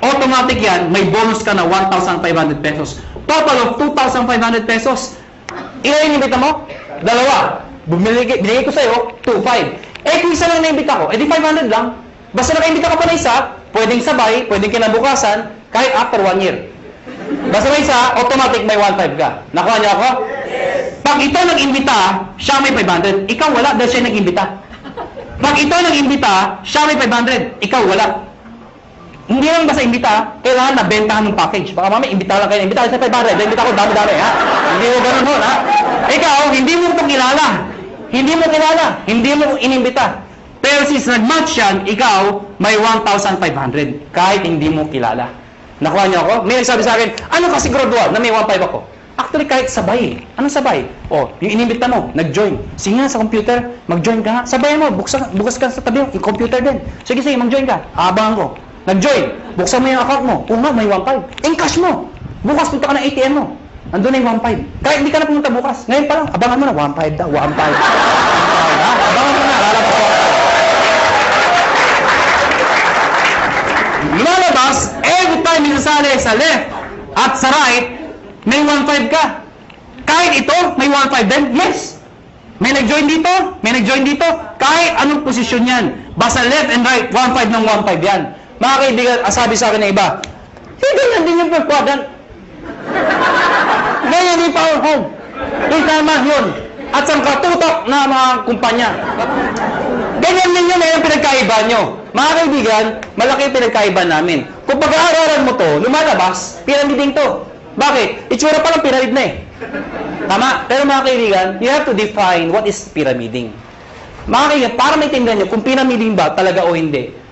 Automatic yan, may bonus ka na 1,500 pesos. Total of 2,500 pesos. Ilan yung imbita mo? 2. Binigay ko sa'yo, 2,500. Kung isa lang na-imbita ko, di 500 lang. Basta naka-imbita ka pa na isa, pwedeng sabay, pwedeng kinabukasan, kahit after 1 year. Basta may isa, automatic may 1,500 ka. Nakuha niyo ako? Pag ito nag-imbita, siya may 500. Ikaw wala dahil siya nag-imbita. Pag ito nag-imbita, siya may 500. Ikaw wala. Hindi lang basta imbita, kailangan nabentahan ng package. Baka mamaya, imbita lang kayo, imbita sa 500, imbita ko dami-dami, ha? Hindi mo ganun ho, ha? Ikaw, hindi mo ito kilala. Hindi mo kilala. Hindi mo inimbita. Pero since nag-match yan, ikaw, may 1,500. Kahit hindi mo kilala. Nakuha niyo ako? May nagsabi sa akin, ano kasi gradual na may 1,500 ako? Actually, kahit sabay. Anong sabay? O, yung inimbita mo, nag-join. Sige nga sa computer, mag-join ka nga. Sabay mo, bukas ka sa tabi, yung computer din. Sige, mag-join ka. Abangan ko. Nag-join. Buksan mo yung account mo. Oo nga, may 1,500. Encash mo. Bukas punta ka ng ATM mo. Andun na yung 1,500. Kahit hindi ka na pumunta bukas. Ngayon pa lang, abangan mo na. 1,500 daw. 1,500. Abangan mo na. Lalabas ko. Lumalabas, every time minasali sa left at sa right, may 1,500 ka. Kahit ito, may 1,500 din. Yes. May nag-join dito. May nag-join dito. Kahit anong posisyon yan. Basta left and right, 1,500 ng 1,500 yan. Mga kaibigan, sabi sa akin na iba, ganyan din yung per quadrant. Ganyan din power home. Yung tama yun. At sa katutok na mga kumpanya. Ganyan din yun na yung pinagkaiba nyo. Mga kaibigan, malaki yung pinagkaiba namin. Kung pag-aaralan mo to, lumalabas, pyramiding to. Bakit? Itsura pa lang pyramid na eh. Tama? Pero mga kaibigan, you have to define what is pyramiding. Mga kaibigan, para maintindihan nyo kung pyramiding ba talaga o hindi,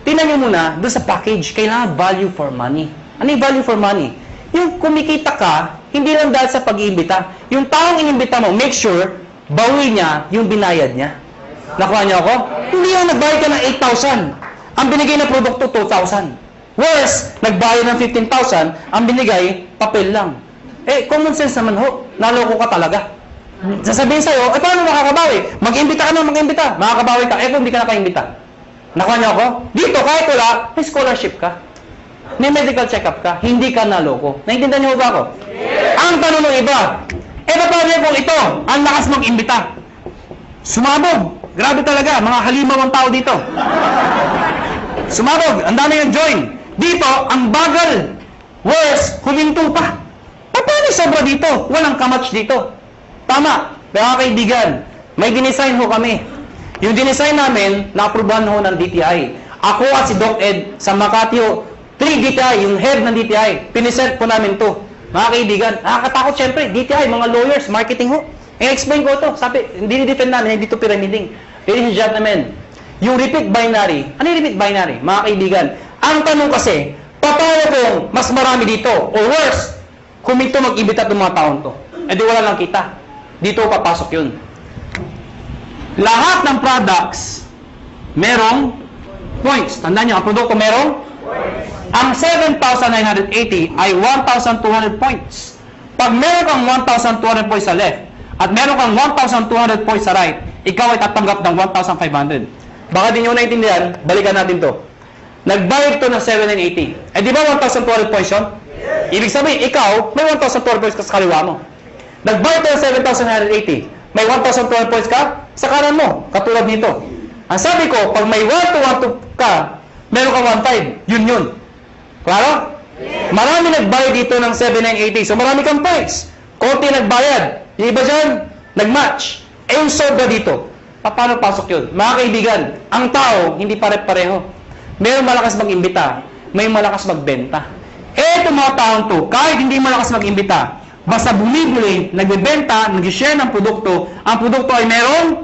tingnan nyo muna, doon sa package, kailangan value for money. Ano yung value for money? Yung kumikita ka, hindi lang dahil sa pag-iimbita. Yung taong inimbita mo, make sure, bawi niya yung binayad niya. Nakuha niyo ako? Hindi yung nagbayad ka ng 8,000. Ang binigay na produkto, 2,000. Worse, nagbayad ng 15,000, ang binigay, papel lang. Common sense naman ho, naloko ka talaga. Sasabihin sa'yo, paano makakabawi? Mag-imbita ka na, mag-imbita. Makakabawi ka, kung hindi ka nakaimbita. Nakuha niyo ako? Dito, kahit wala, may scholarship ka. May medical check-up ka. Hindi ka naloko. Naintindihan niyo ba ako? Yes. Ang tanong ng iba, paano kung ito, ang lakas mag-imbita? Sumabog. Grabe talaga, mga halimaw ang tao dito. Sumabog, ang dami yung join. Dito, ang bagal. Worse, huminto pa. Paano sobra dito? Walang kamatch dito. Tama, mga kaibigan, may dinesign ho kami. Yung dinesign namin, na-aprobahan ho ng DTI. Ako at si Doc Ed sa Makati ho, 3 DTI, yung head ng DTI, pinisent po namin to. Mga kaibigan, nakakatakot syempre, DTI, mga lawyers, marketing ho. I-explain ko to. Sabi, hindi ni-defend namin, hindi to pyramiding. Ladies and gentlemen, yung repeat binary, ano yung repeat binary? Mga kaibigan, ang tanong kasi, paano kung mas marami dito? O worse, kung ito mag-ibita itong mga taon to. Di wala lang kita. Dito papasok yun. Lahat ng products, merong points. Tandaan nyo, ang produkto merong points. Ang 7,980 ay 1,200 points. Pag meron kang 1,200 points sa left, at meron kang 1,200 points sa right, ikaw ay tatanggap ng 1,500. Baka di nyo naintindihan, balikan natin to. Nagbayad to ng 780. Eh di ba 1,200 points yun? Ibig sabihin, ikaw, may 1,200 points ka sa kaliwa mo. Nagbayad to ng 7,980. May 1,200 points ka sa kanan mo, katulad nito. Ang sabi ko, pag may 1,212 ka, meron ka 1,500. Yun. Klaro? Marami nagbayad dito ng 7,980. So marami kang points. Konti nagbayad. Yung iba dyan, nag-match. Eh yung sobra dito. Paano pasok yun? Mga kaibigan, ang tao, hindi pare-pareho. Mayroong malakas mag-imbita, may malakas magbenta. Eh, itong mga taong to, kahit hindi malakas mag-imbita, basta bumibili, nagbebenta, nag-share ng produkto, ang produkto ay merong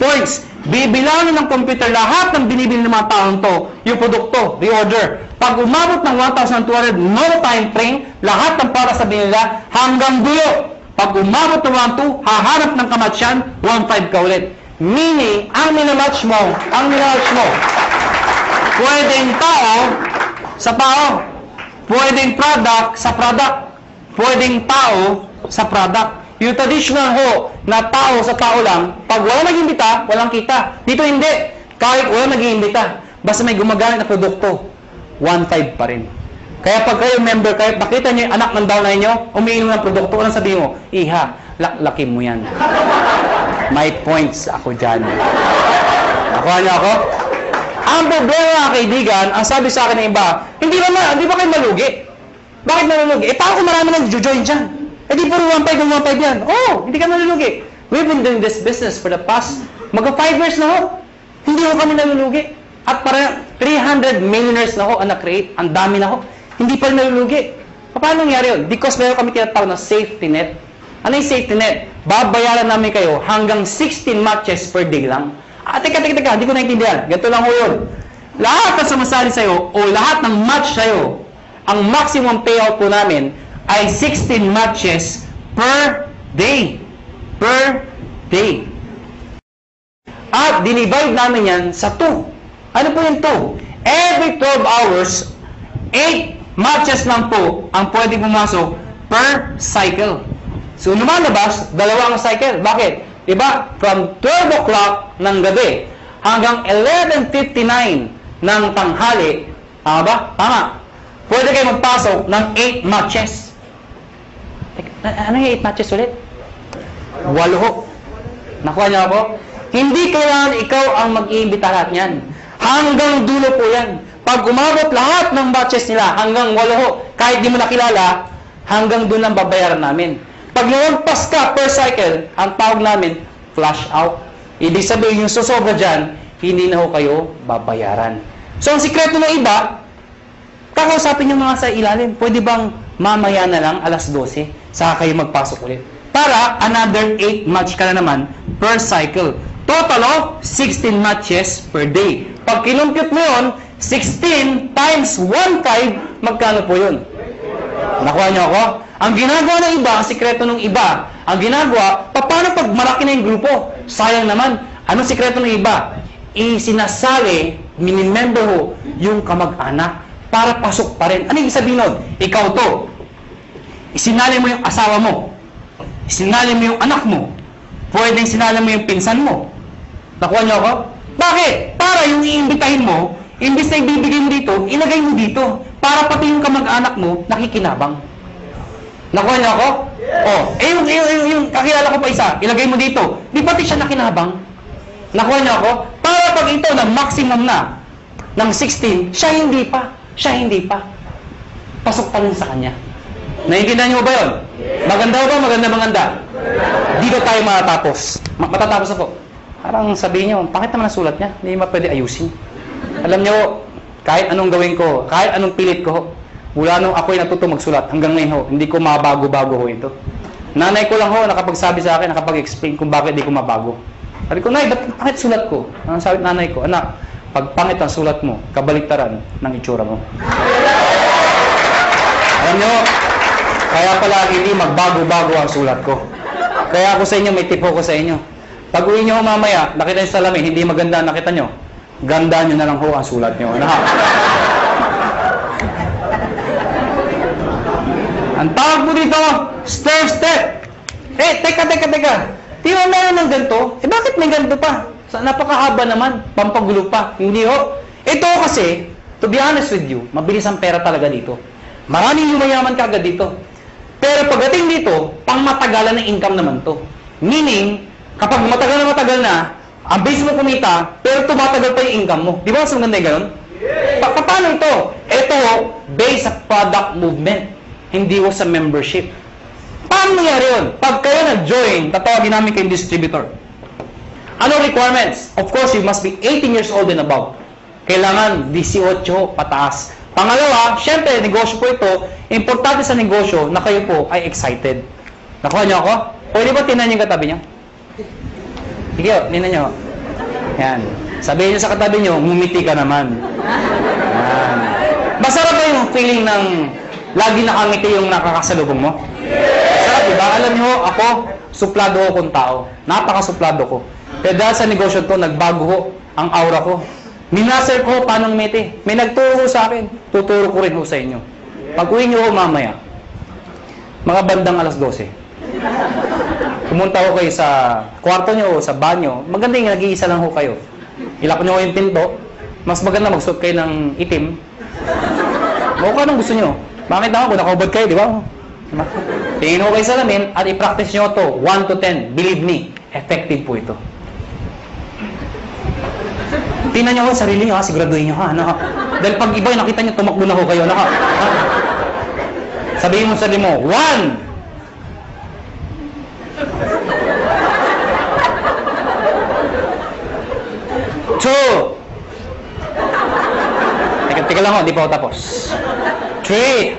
points. Bibilangin ng computer lahat ng binibili ng mga taong to, yung produkto, reorder. Pag umabot ng 1,200, no time frame, lahat ng para sa binila hanggang dulo. Pag umabot ng 1,200, hahanap ng kamatsyan, 1,500 ka ulit. Meaning, ang minamatch mo, pwedeng tao sa tao, pwedeng product sa product, pwedeng tao sa product. Yung traditional ho na tao sa tao lang, pag wala nag-imbita, walang kita. Dito hindi. Kahit wala nag-imbita, basta may gumagamit na produkto, 1,500 pa rin. Kaya pag kayo member, kahit nakita nyo yung anak ng downline nyo, umiinom ng produkto, anong sabihin mo? Iha, laklakin mo yan. May points ako dyan. Nakuha niyo ako? Ang problema mga kaibigan, ang sabi sa akin ng iba, hindi ba kayo malugi? Bakit malulugi? Eh, paano kung marami nang join dyan? Eh, di puro 1,500 yan. Oh, hindi ka malulugi. We've been doing this business for the past, 5 years na ho. Hindi ho kami nalulugi. At para 300 millionaires na ho ang na-create. Ang dami na ho. Hindi pa rin nalulugi. Paano nangyari yun? Because meron kami tinatawag na safety net. Ano yung safety net? Babayaran namin kayo hanggang 16 matches per day lang. Teka, hindi ko naintindihan. Ganito lang ho yun. Lahat na sumasali sa'yo o lahat ng match sa'yo, ang maximum payout po namin ay 16 matches per day. Per day. At dinivide namin yan sa 2. Ano po yung 2? Every 12 hours, 8 matches lang po ang pwede pumasok per cycle. So, lumalabas, 2 ang cycle. Bakit? Diba? From 12 o'clock ng gabi hanggang 11:59 ng tanghali. Tama ba? Tama. Pwede kayo magpasok ng 8 matches. Ano yung 8 matches ulit? 8. Nakuha niyo ako? Hindi kailangan ikaw ang mag-iimbita lahat niyan. Hanggang dulo po yan. Pag umabot lahat ng matches nila hanggang 8, kahit di mo nakilala, hanggang doon ang babayaran namin. Pag lumagpas ka per cycle, ang tawag namin, flash out. Ibig sabihin, yung susobra dyan, hindi na ho kayo babayaran. So, ang sikreto ng iba, kakausapin yung mga sa ilalim. Pwede bang mamaya na lang, alas 12, saka kayo magpasok ulit. Para another 8 match ka na naman per cycle. Total of 16 matches per day. Pag kinumpute mo yun, 16 times 1,500, magkano po yun? Nakuha niyo ako? Ang ginagawa ng iba, ang sikreto ng iba, ang ginagawa, paano pag malaki na yung grupo? Sayang naman. Anong sikreto ng iba? Isinasali, minimember ho, yung kamag-anak para pasok pa rin. Ano yung sabihin nun? Ikaw to. Isinali mo yung asawa mo. Isinali mo yung anak mo. Pwedeng sinali mo yung pinsan mo. Nakuha niyo ako? Bakit? Para yung iimbitahin mo, imbis na ibibigay mo dito, ilagay mo dito. Para pati yung kamag-anak mo, nakikinabang. Nakuha niyo ako? Oh, yung kakilala ko pa isa, ilagay mo dito. Di pati siya nakinabang? Nakuha niyo ako? Para pag ito na maximum na ng 16, siya hindi pa. Pasok pa rin sa kanya. Naiintindihan niyo ba yun? Maganda ba? Maganda. Dito tayo matatapos. Matatapos na po. Parang sabihin niyo, bakit naman ang sulat niya? Hindi mo pwede ayusin. Alam niyo, kahit anong gawin ko, kahit anong pilit ko, mula nung ako'y natuto magsulat, hanggang ngayon ho, hindi ko mabago-bago ho ito. Nanay ko lang ho, nakapagsabi sa akin, nakapag-explain kung bakit hindi ko mabago. Sabi ko, Nay, ba't pangit sulat ko? Ang sabi nanay ko, anak, pag pangit ang sulat mo, kabaliktaran ng itsura mo. Alam niyo, kaya pala hindi magbago-bago ang sulat ko. Kaya ako sa inyo, may tip ko sa inyo. Pag uwi nyo mamaya, nakita nyo sa salamin, hindi maganda nakita nyo, ganda nyo na lang ho ang sulat nyo. Ang tawag mo dito, stair step. Teka. Di ba meron ng ganito? Bakit may ganito pa? Napakahaba naman, pampagulo pa. Hindi ho. Ito kasi, to be honest with you, mabilis ang pera talaga dito. Maraming yumayaman ka agad dito. Pero pagdating dito, pang matagalan ng income naman to. Meaning, kapag matagal na, ang base mo kumita, pero tumatagal pa yung income mo. Di ba mas maganda yung ganun? Paano ito? Ito, based sa product movement. Hindi ho sa membership. Paano nangyari yun? Pag kayo nag-join, tatawagin namin kayong distributor. Ano requirements? Of course, you must be 18 years old and above. Kailangan 18 pataas. Pangalawa, syempre, negosyo po ito. Importante sa negosyo na kayo po ay excited. Nakuha niyo ako? Pwede ba tinan yung katabi niyo? Sige, tinan niyo. Yan. Sabihin niyo sa katabi niyo, ngumiti ka naman. Yan. Masarap ba yung feeling ng lagi nakangiti yung nakakasalubong mo? Sarap, diba? Alam niyo, ako, suplado ko kung tao. Napakasuplado ko. Pero dahil sa negosyo to, nagbago ko ang aura ko. Minaser ko paano ngumiti. May nagturo sa akin. Tuturo ko rin ho sa inyo. Pag-uwi niyo ho mamaya, mga bandang alas 12. Pumunta ko kayo sa kwarto niyo o sa banyo. Maganda yung nag-iisa lang ho kayo. Ilak niyo yung pinto. Mas maganda magsuot kayo ng itim. O ka nang gusto niyo. Bakit naman kung nakaubad kayo, di ba? Tingin ho kayo sa lamin at i-practice niyo to 1 to 10. Believe me, effective po ito. Tingnan niyo ho sarili niyo, siguraduhin niyo ha. Dahil pag iba nakita niyo, tumakbo na ho kayo. Sabihin mo sa sarili mo, 1. Teka lang ho, di pa ako tapos. 3.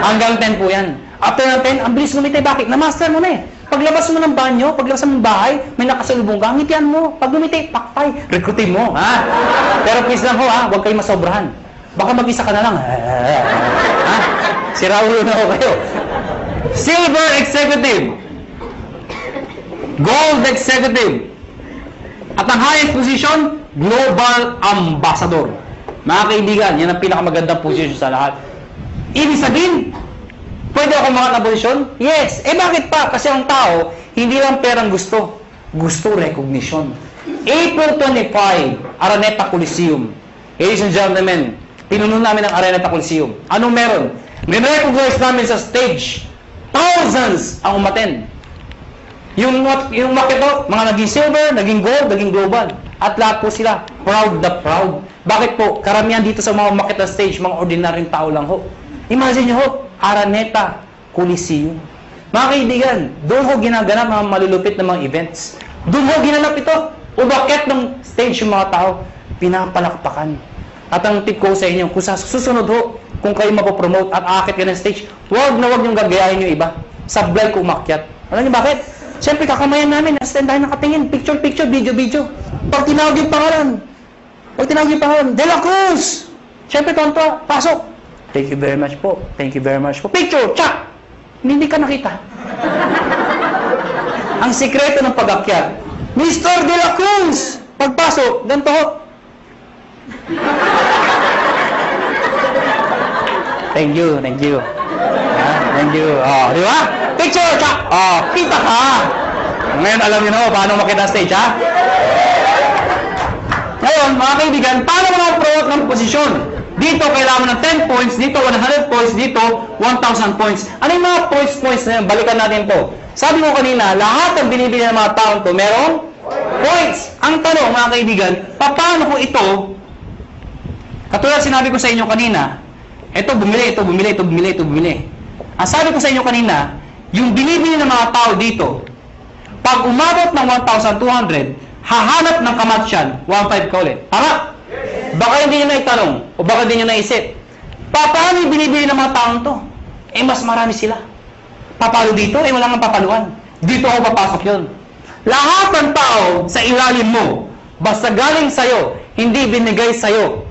Hanggang 10 po yan. After ng 10, ang bilis lumiti. Bakit? Na-master mo na eh. Paglabas mo ng banyo, paglabas mo ng bahay, may nakasalubong ka, ngitian mo. Pag lumiti, pakpay, rekrutin mo. Pero please lang ho, huwag kayo masobrahan. Baka mag-isa ka na lang. Sira ulo na ho kayo. Silver Executive. Gold Executive. At ang highest position, Global Ambassador. Mga kaibigan, yan ang pinakamagandang position sa lahat. Ibig sabihin, pwede ako mga na-posisyon? Yes. Bakit pa? Kasi ang tao, hindi lang perang gusto. Gusto recognition. April 25, Araneta Coliseum. Ladies and gentlemen, pinuno namin ang Araneta Coliseum. Anong meron? Recognize namin sa stage. Thousands ang umattend. Yung makito, mga naging silver, naging gold, naging global. At lahat po sila, proud na proud. Bakit po? Karamihan dito sa mga makita stage, mga ordinaryong tao lang ho. Imagine nyo ho, Araneta Coliseum. Mga kaibigan, doon ho ginaganap mga malulupit na mga events. Doon ho ginanap ito. Umakyat ng stage yung mga tao, pinapalakpakan. At ang tip ko sa inyo, kung sa susunod ho, kung kayo mapopromote at aakit ka ng stage, huwag na huwag niyong gagayahin yung iba. Sablay ko umakyat. Alam niyo bakit? Siyempre, kakamayan namin, nasa tayo nakatingin, picture, video. Pag tinawag yung pangalan, De La Cruz! Siyempre, tonto, pasok. Thank you very much po. Picture, tsak! Hindi ka nakita. Ang sikreto ng pag-akyat, Mr. De La Cruz! Pagpasok, ganito ho. Thank you. Thank you. Di ba? Picture, tsak! Kita ka! Ngayon, alam niyo na paano makita stage, ha? Ngayon, mga kaibigan, paano mo na-promote ng posisyon? Dito, kailangan mo ng 10 points. Dito, 100 points. Dito, 1,000 points. Ano yung mga points na yun? Balikan natin to. Sabi ko kanina, lahat ng binibili ng mga taon to, merong points. Ang tanong, mga kaibigan, paano ko ito, katulad sinabi ko sa inyo kanina, ito bumili. Ang sabi ko sa inyo kanina, yung binibili ng mga tao dito, pag umabot ng 1,200, hahanap ng kamatsyan, 1,500 ka ulit. Tama? Baka hindi nyo na itanong, o baka hindi nyo naisip, paano yung binibili ng mga taong to? Mas marami sila. Papalo dito, wala nang papaluan. Dito ako papasok yun. Lahat ng tao sa ilalim mo, basta galing sa'yo, hindi binigay sa'yo.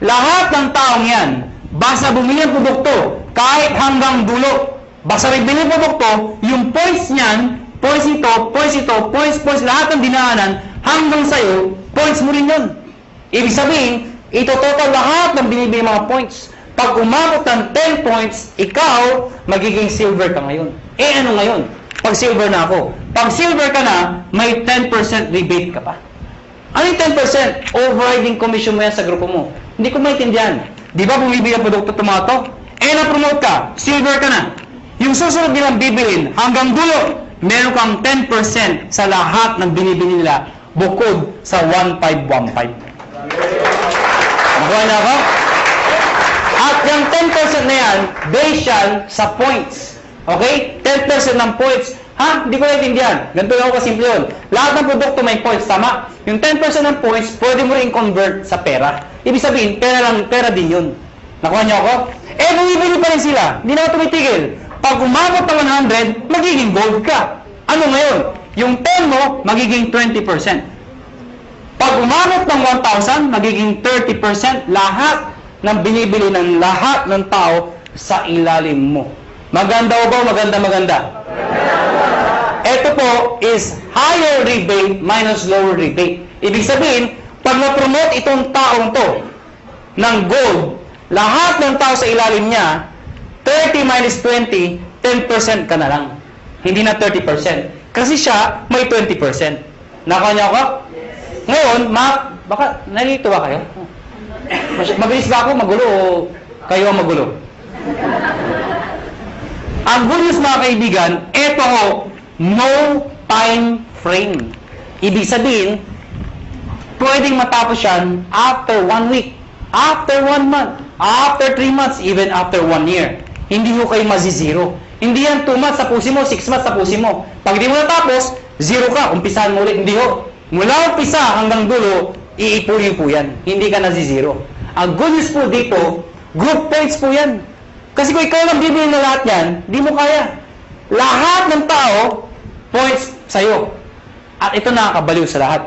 Lahat ng taong yan, basta bumili ng produkto, kahit hanggang dulo, basta bibili ng produkto, yung points niyan, points ito, lahat ng dinaanan, hanggang sa'yo, points mo rin yun. Ibig sabihin, ito total lahat ng binibili mga points. Pag umabot ng 10 points, ikaw, magiging silver ka ngayon. Eh, ano ngayon? Pag silver na ako. Pag silver ka na, may 10% rebate ka pa. Ano yung 10%? Overriding commission mo yan sa grupo mo. Hindi ko maintindihan. Di ba bumibili ang produkto tomato? Eh, na-promote ka. Silver ka na. Yung susunod nilang bibilin, hanggang dulo, meron kang 10% sa lahat ng binibili nila bukod sa 1515. Nakuha na ako? At yung 10% na yan, based yan sa points. Okay? 10% ng points. Ha? Hindi ko naintindihan. Ganito lang ako kasimple yun. Lahat ng produkto may points, tama? Yung 10% ng points, pwede mo rin convert sa pera. Ibig sabihin, pera din yun. Nakuha niyo ako? Eh, bumibili pa rin sila. Hindi na ako tumitigil. Pag umabot ng 100, magiging gold ka. Ano ngayon? Yung 10 mo, magiging 20%. Pag umabot ng 1,000, magiging 30% lahat ng binibili ng lahat ng tao sa ilalim mo. Maganda o ba? Maganda. Ito po is higher rebate minus lower rebate. Ibig sabihin, pag na-promote itong taong to ng gold, lahat ng tao sa ilalim niya, 30 minus 20, 10% ka na lang. Hindi na 30%. Kasi siya, may 20%. Nakuha niyo ako? Ngayon, baka nalito ba kayo? Mabilis ba ako magulo o kayo ang magulo? Ang good news mga kaibigan, ito ho, no time frame. Ibig sabihin, pwedeng matapos yan after 1 week, after 1 month, after 3 months, even after 1 year. Hindi ho kayo mazizero. Hindi yan 2 months tapusin mo, 6 months tapusin mo. Pag di mo natapos, 0 ka, umpisahan mo ulit. Hindi ho. Mula umpisa hanggang dulo, iipunin po yan. Hindi ka nazizero. Ang good news po dito, group points po yan. Kasi kung ikaw lang bibili na lahat yan, di mo kaya. Lahat ng tao, points sa'yo. At ito nakakabaliw sa lahat.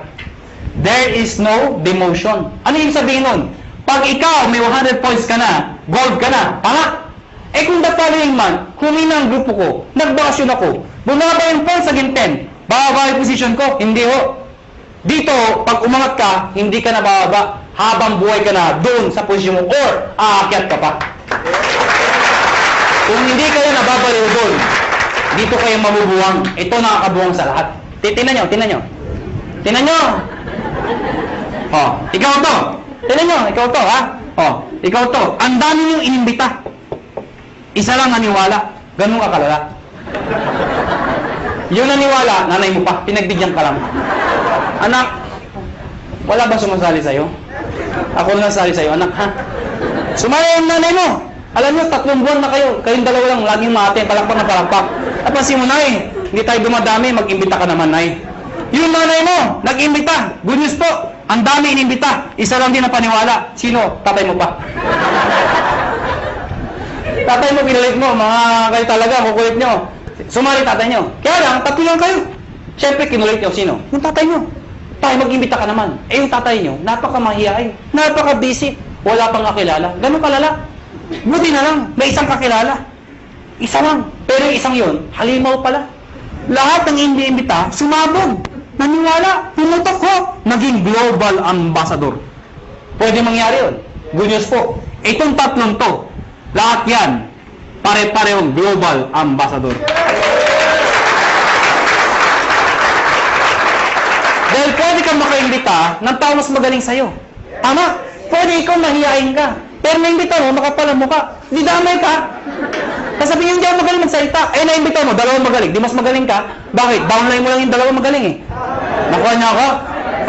There is no demotion. Ano yung sabihin nun? Pag ikaw may 100 points ka na, gold ka na, tama? Eh kung the following month, humina ang grupo ko, nagbakasyon ako, bumaba yung points naging 10, bababa yung position ko, hindi ho. Dito, pag umangat ka, hindi ka na bababa, habang buhay ka na doon sa posisyon mo, or aakyat ka pa. Kung hindi kayo nababaliw doon, dito kayo mabubuwang. Ito nakakabuwang sa lahat. Tingnan nyo. Tingnan nyo. Oh, ikaw to. Tingnan nyo, ikaw to, ha? Oh, ikaw to. Ang dami niyong inimbita. Isa lang naniwala. Ganun ka kalala. Yung naniwala, nanay mo pa. Pinagbigyan ka lang. Anak, wala ba sumasali sa'yo? Ako lang sali sa'yo, anak, ha? Sumali yung nanay mo. Alam nyo, 3 buwan na kayo. Kayong dalawa lang, laging mate, palakpak na palakpak. At pansin mo, nay, hindi tayo dumadami, mag-imbita ka naman, nay. Yung nanay mo, nag-imbita. Good news po, ang dami inimbita. Isa lang din na paniwala. Sino? Tatay mo pa. Tatay mo, pinalit mo. Mga kayo talaga, kukulit nyo. Sumali tatay nyo. Kaya lang, 3 lang kayo. Siyempre, kinulit nyo. Sino? Yung tatay nyo. Tayo, mag-imbita ka naman. Eh, yung tatay nyo, napaka-mahihain. Napaka-busy. Wala pang kakilala. Ganun kalala. Buti na lang, may isang kakilala. Isa lang. Pero yung isang yun, halimaw pala. Lahat ng hindi-imbita, sumabog. Naniwala, pumutok ko. Naging global ambassador. Pwede mangyari yun. Good news po. Itong 3 to, lahat yan, pare-parehong global ambassador. Dahil pwede kang makaimbita ng tao mas magaling sa'yo. Tama? Pwede ikaw mahihain ka. Pero naimbita mo, makapal ang mukha. Di damay ka. Sasabihin hindi ako magaling magsalita. Eh, naimbita mo, 2 magaling. Di mas magaling ka. Bakit? Downline mo lang yung 2 magaling eh. Nakuha niyo ako?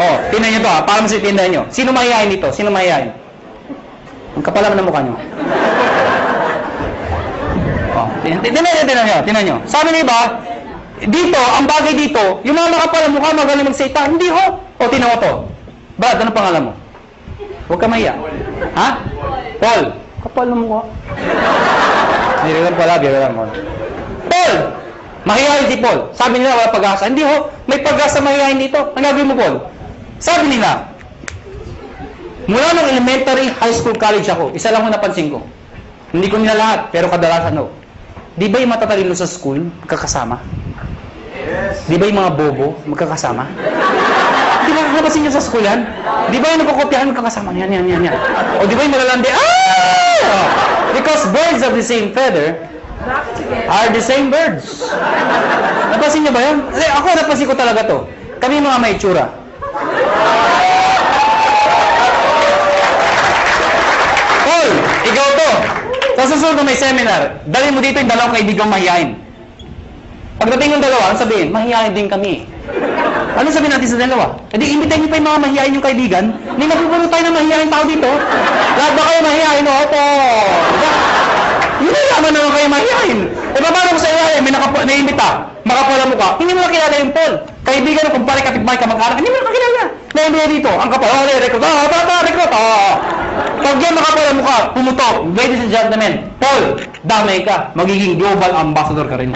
Oh, tinan niyo to ha. Para masitindahan niyo. Sino mahihain dito? Sino mahihain? Ang kapal naman ng mukha niyo. Oh, tinan niyo. Sabi niyo ba, dito, ang bagay dito, yung mga makapal ang mukha magaling magsalita. Hindi ho. O, tinan mo to. Brad, ano pangalan mo? Huwag ka mahiya. Ha? Paul. Kapal na mukha. Biro lang pala, biro lang. Paul! Mahihayin si Paul. Sabi nila, wala pag-asa. Hindi ho, may pag-asa mahihayin dito. Ang gagawin mo, Paul? Sabi nila, mula nung elementary, high school, college ako, isa lang ko napansin ko. Hindi ko nila lahat, pero kadalasan no. Di ba yung matatalino sa school, magkakasama? Yes. Di ba yung mga bobo, magkakasama? Di ba Napasin niyo sa school yan? Di ba yung napakopyahan kakasama? Yan. O di ba yung malalandi? Because birds of the same feather are the same birds. Napasin niyo ba yun? Ako, napasin ko talaga to. Kami mga may itsura. Paul, ikaw to. Sa susunod na may seminar, dali mo dito yung dalawang kaibigang mahihain. Pagdating ng dalawa, ano sabihin? Mahihain din kami. Ano sabihin natin sa dalawa? E di, imbitahin niyo pa yung mga mahihain yung kaibigan. Hindi mapupuno tayo ng mahihain tao dito. Lahat ba kayo mahihain? Opo. Hindi naman naman kayo mahihain. E paano ko sa iyo, may naimbita, makapala mo ka, hindi mo nakilala yung Paul. Kaibigan na kumpare kapitbahay ka mag-anak, hindi mo nakilala. Naimbita dito, ang kapal, recruit, recruit, Pag yan makapala mo ka, pumutok, ladies and gentlemen, Paul, damay ka, magiging global ambassador ka rin.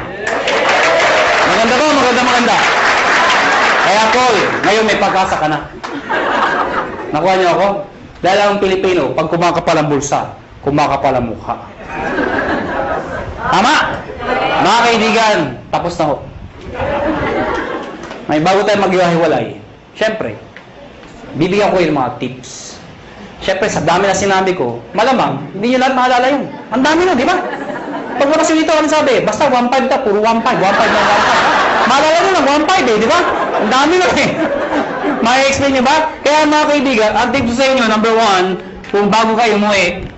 Maganda ba? Maganda. Kaya Paul, ngayon may pag-asa ka na. Nakuha niyo ako? Dahil ang Pilipino, pag kumakapal ang bulsa, kumakapal ang mukha. Tama? Mga kaibigan, tapos na ho. May bago tayo maghiwa-hiwalay. Siyempre, bibigyan ko yung mga tips. Siyempre, sa dami na sinabi ko, malamang, hindi nyo lahat maalala yun. Ang dami na, di ba? Pag labas yung dito, ano sabi? Basta 1.5 ka, puro 1.5 na 1.5. Maalala nyo lang, 1.5 di ba? Ang dami na May explain nyo ba? Kaya mga kaibigan, ang tips sa inyo, number 1, kung bago kayo umuwi,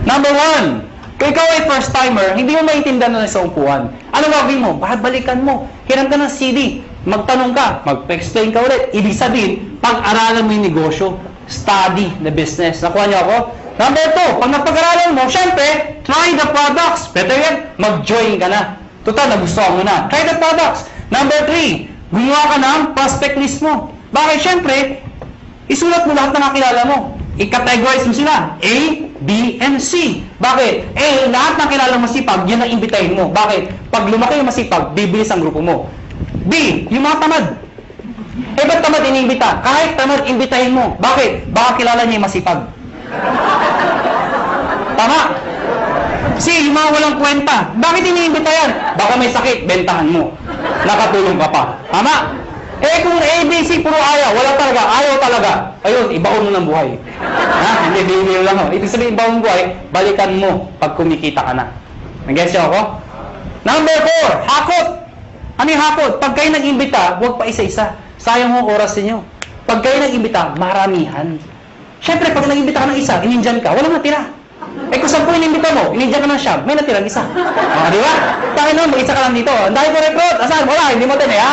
number 1, kung ikaw ay first timer, hindi mo maintindihan na sa upuan. Ano gagawin mo? Balikan mo. Hiram ka ng CD. Magtanong ka. Mag-explain ka ulit. Ibig sabihin, pag-aralan mo yung negosyo. Study the business. Nakuha niyo ako? Number 2, pag napag-aralan mo, syempre, try the products. Better yan, mag-join ka na. Total, nagustuhan mo na. Try the products. Number 3, gumawa ka ng prospect list mo. Bakit? Syempre, isulat mo lahat ng nakilala mo. I-categorize mo sila. A, B, and C. Bakit? A, lahat ng kilala masipag, yun ang imbitahin mo. Bakit? Pag lumaki yung masipag, bibilis ang grupo mo. B, yung mga tamad. Eh, ba't tamad iniimbita? Kahit tamad, imbitahin mo. Bakit? Baka kilala niya yung masipag. Tama? C, yung mga walang kwenta. Bakit iniimbita yan? Baka may sakit, bentahan mo. Nakatulong ka pa. Tama? Eh kung A, B, C, puro ayaw, wala talaga, ayaw talaga. Ayun, ibaon mo ng buhay. Ha? Hindi, bibili lang ako. Ibig sabihin, ibaon ng buhay, balikan mo pag kumikita ka na. Nag-guess niyo ako? Number 4, hakot. Ano yung hakot? Pag kayo nag-imbita, huwag pa isa-isa. Sayang mo oras niyo. Pag kayo nag-imbita, maramihan. Siyempre, pag nag-imbita ka ng isa, inindyan ka, walang natira. Eh kung 10 inimbita mo, inindyan ka ng siyam, may natirang isa. Di ba? Bakit naman, mag-isa ka lang dito. Ang dahil ko recruit, asan? Wala, hindi mo din eh.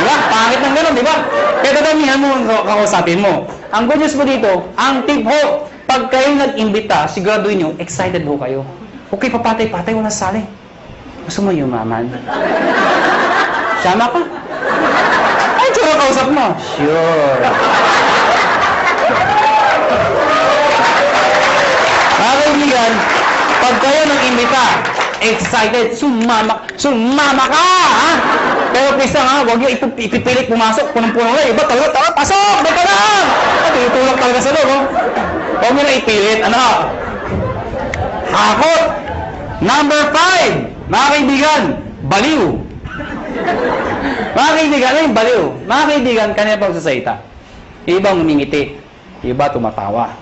Di ba? Pangit ng gano'n, di ba? Kaya dadamihan mo ang kakausapin mo. Ang good news mo dito, ang tip ho, pag kayo nag-imbita, siguraduhin nyo, excited ho kayo. Okay, papatay-patay, wala sali. Gusto mo yumaman? Sama ka? Ay, tsura kausap mo. Sure. Mga kaibigan, pag kayo nang imbita, excited, sumama ka, ha? Pero please lang, ha, huwag nyo ipipilit pumasok, punong-puno na, iba talaga, pasok, dito na! Tutulak talaga sa loob, no? Huwag nyo na ipilit, ano? Hakot! Number 5, mga kaibigan, baliw. Mga kaibigan, ano yung baliw? Mga kaibigan, kanina pang sasalita. Iba ngumingiti, iba tumatawa,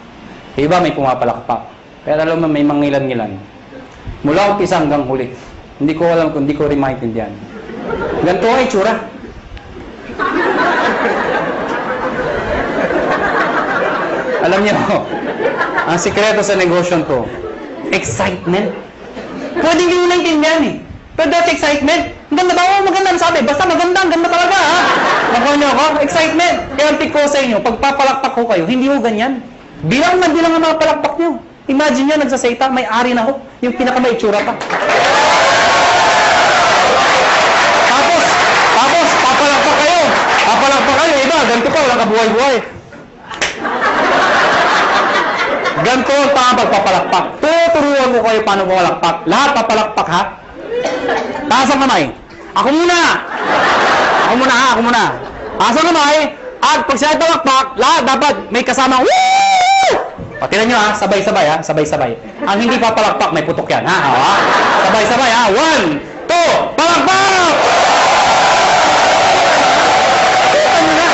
iba may pumapalakpak. Pero alam mo, may mangilan-ngilan. Mula umpisa hanggang huli. Hindi ko alam kung hindi ko rin maintindihan. Ganito ay itsura. Alam niyo, ang sikreto sa negosyo to, excitement. Pwede hindi mo naintindihan eh. Pero that's excitement. Ang ganda ba? Oo, maganda. Sabi, basta maganda. Ang ganda talaga, ha? Nakuha niyo ako? Excitement. Kaya ang tip ko sa inyo, pag papalakpak ko kayo, hindi mo ganyan. Bilang ang mga palakpak niyo. Imagine nyo, nagsasayta, may ari na ho. Yung pinakamay itsura pa. Tapos, papalakpak kayo. Papalakpak kayo. Iba, ganito pa, walang kabuhay-buhay. Ganito ang pagpapalakpak. Tuturuan ko kayo paano papalakpak. Lahat papalakpak, ha? Taas ang kamay. Ako muna. Ako muna. Taas ang kamay. At pag siya palakpak, lahat dapat may kasama. Woo! O, tingnan nyo, ha? Sabay-sabay, ha? Sabay-sabay. Ang hindi papalakpak, may putok yan, ha? Sabay-sabay, ha? 1, 2, palakpak! Kita nyo na.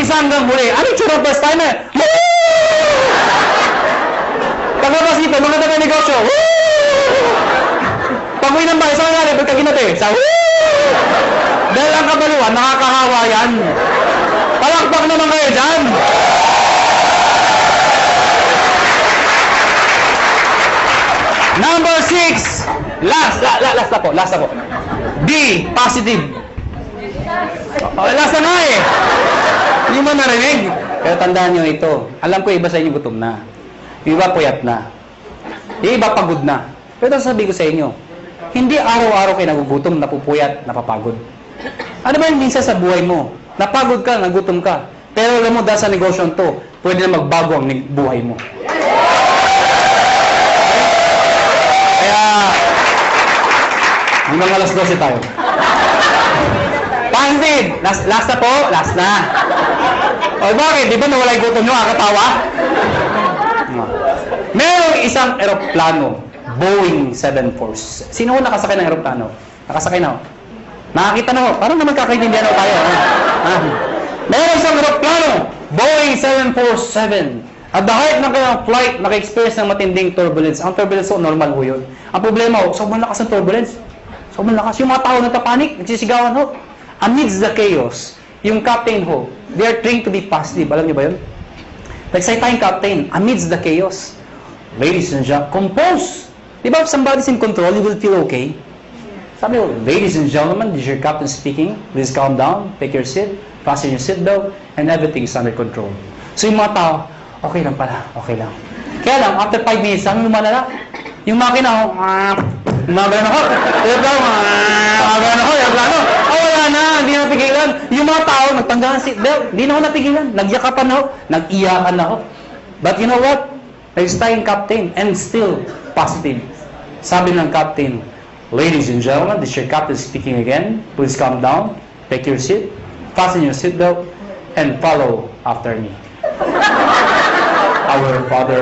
umpisa hanggang huli. Ano yung tsura first timer? Paglabas dito, maganda na negosyo. Pag-uwi ng bahay, saan nangyari? Ba't ka ginati? Sa dahil ang kabaliwan, nakakahawa yan. Palakpak naman kayo dyan. Number 6. Last na po. D, positive. Last na nga eh. Hindi mo narinig. Pero tandaan nyo ito. Alam ko iba sa inyo gutom na. Yung iba puyat na. Yung iba pagod na. Pero sabi ko sa inyo, hindi araw-araw kayo nagugutom, napupuyat, napapagod. Ano ba yung minsan sa buhay mo? Napagod ka, nagutom ka. Pero alam mo, dahil sa negosyon to, pwede na magbago ang buhay mo. Kaya, hanggang alas 12 tayo. Pansin! Last na po? Last na. O bakit? Di ba nawala yung gutom nyo? Kakatawa? Merong isang eroplano, Boeing 747. Sino ko nakasakay ng eroplano? Nakasakay na ako. Nakakita na ako. Parang naman kakaintindihan ako tayo. Merong isang eroplano, Boeing 747. At the height ng kanyang flight, naka-experience ng matinding turbulence. Ang turbulence so normal ho yun. Ang problema ho, sobrang lakas ng turbulence. Sobrang lakas. Yung mga tao nagpapanik, nagsisigawan ho. Amidst the chaos, yung captain ho, they are trained to be positive. Alam niyo ba yun? Nagsalita yung captain, amidst the chaos. Ladies and gentlemen, compose! Di ba, if somebody's in control, you will feel okay. Sabi ko, ladies and gentlemen, this is your captain speaking. Please calm down, take your seat, fasten your seatbelt, and everything is under control. So yung mga tao, okay lang pala, okay lang. Kaya lang, after 5 minutes, sabi lumalala. Yung makina, gumagano ako, wala na, hindi na napigilan. Yung mga tao, nagtanggalan seatbelt, hindi na ako napigilan. Nagyakapan ako, nag-iyakan ako. But you know what? Nag-stay yung captain, and still positive. Sabi ng captain, ladies and gentlemen, this is your captain speaking again. Please calm down, take your seat, fasten your seatbelt, and follow after me. Our Father.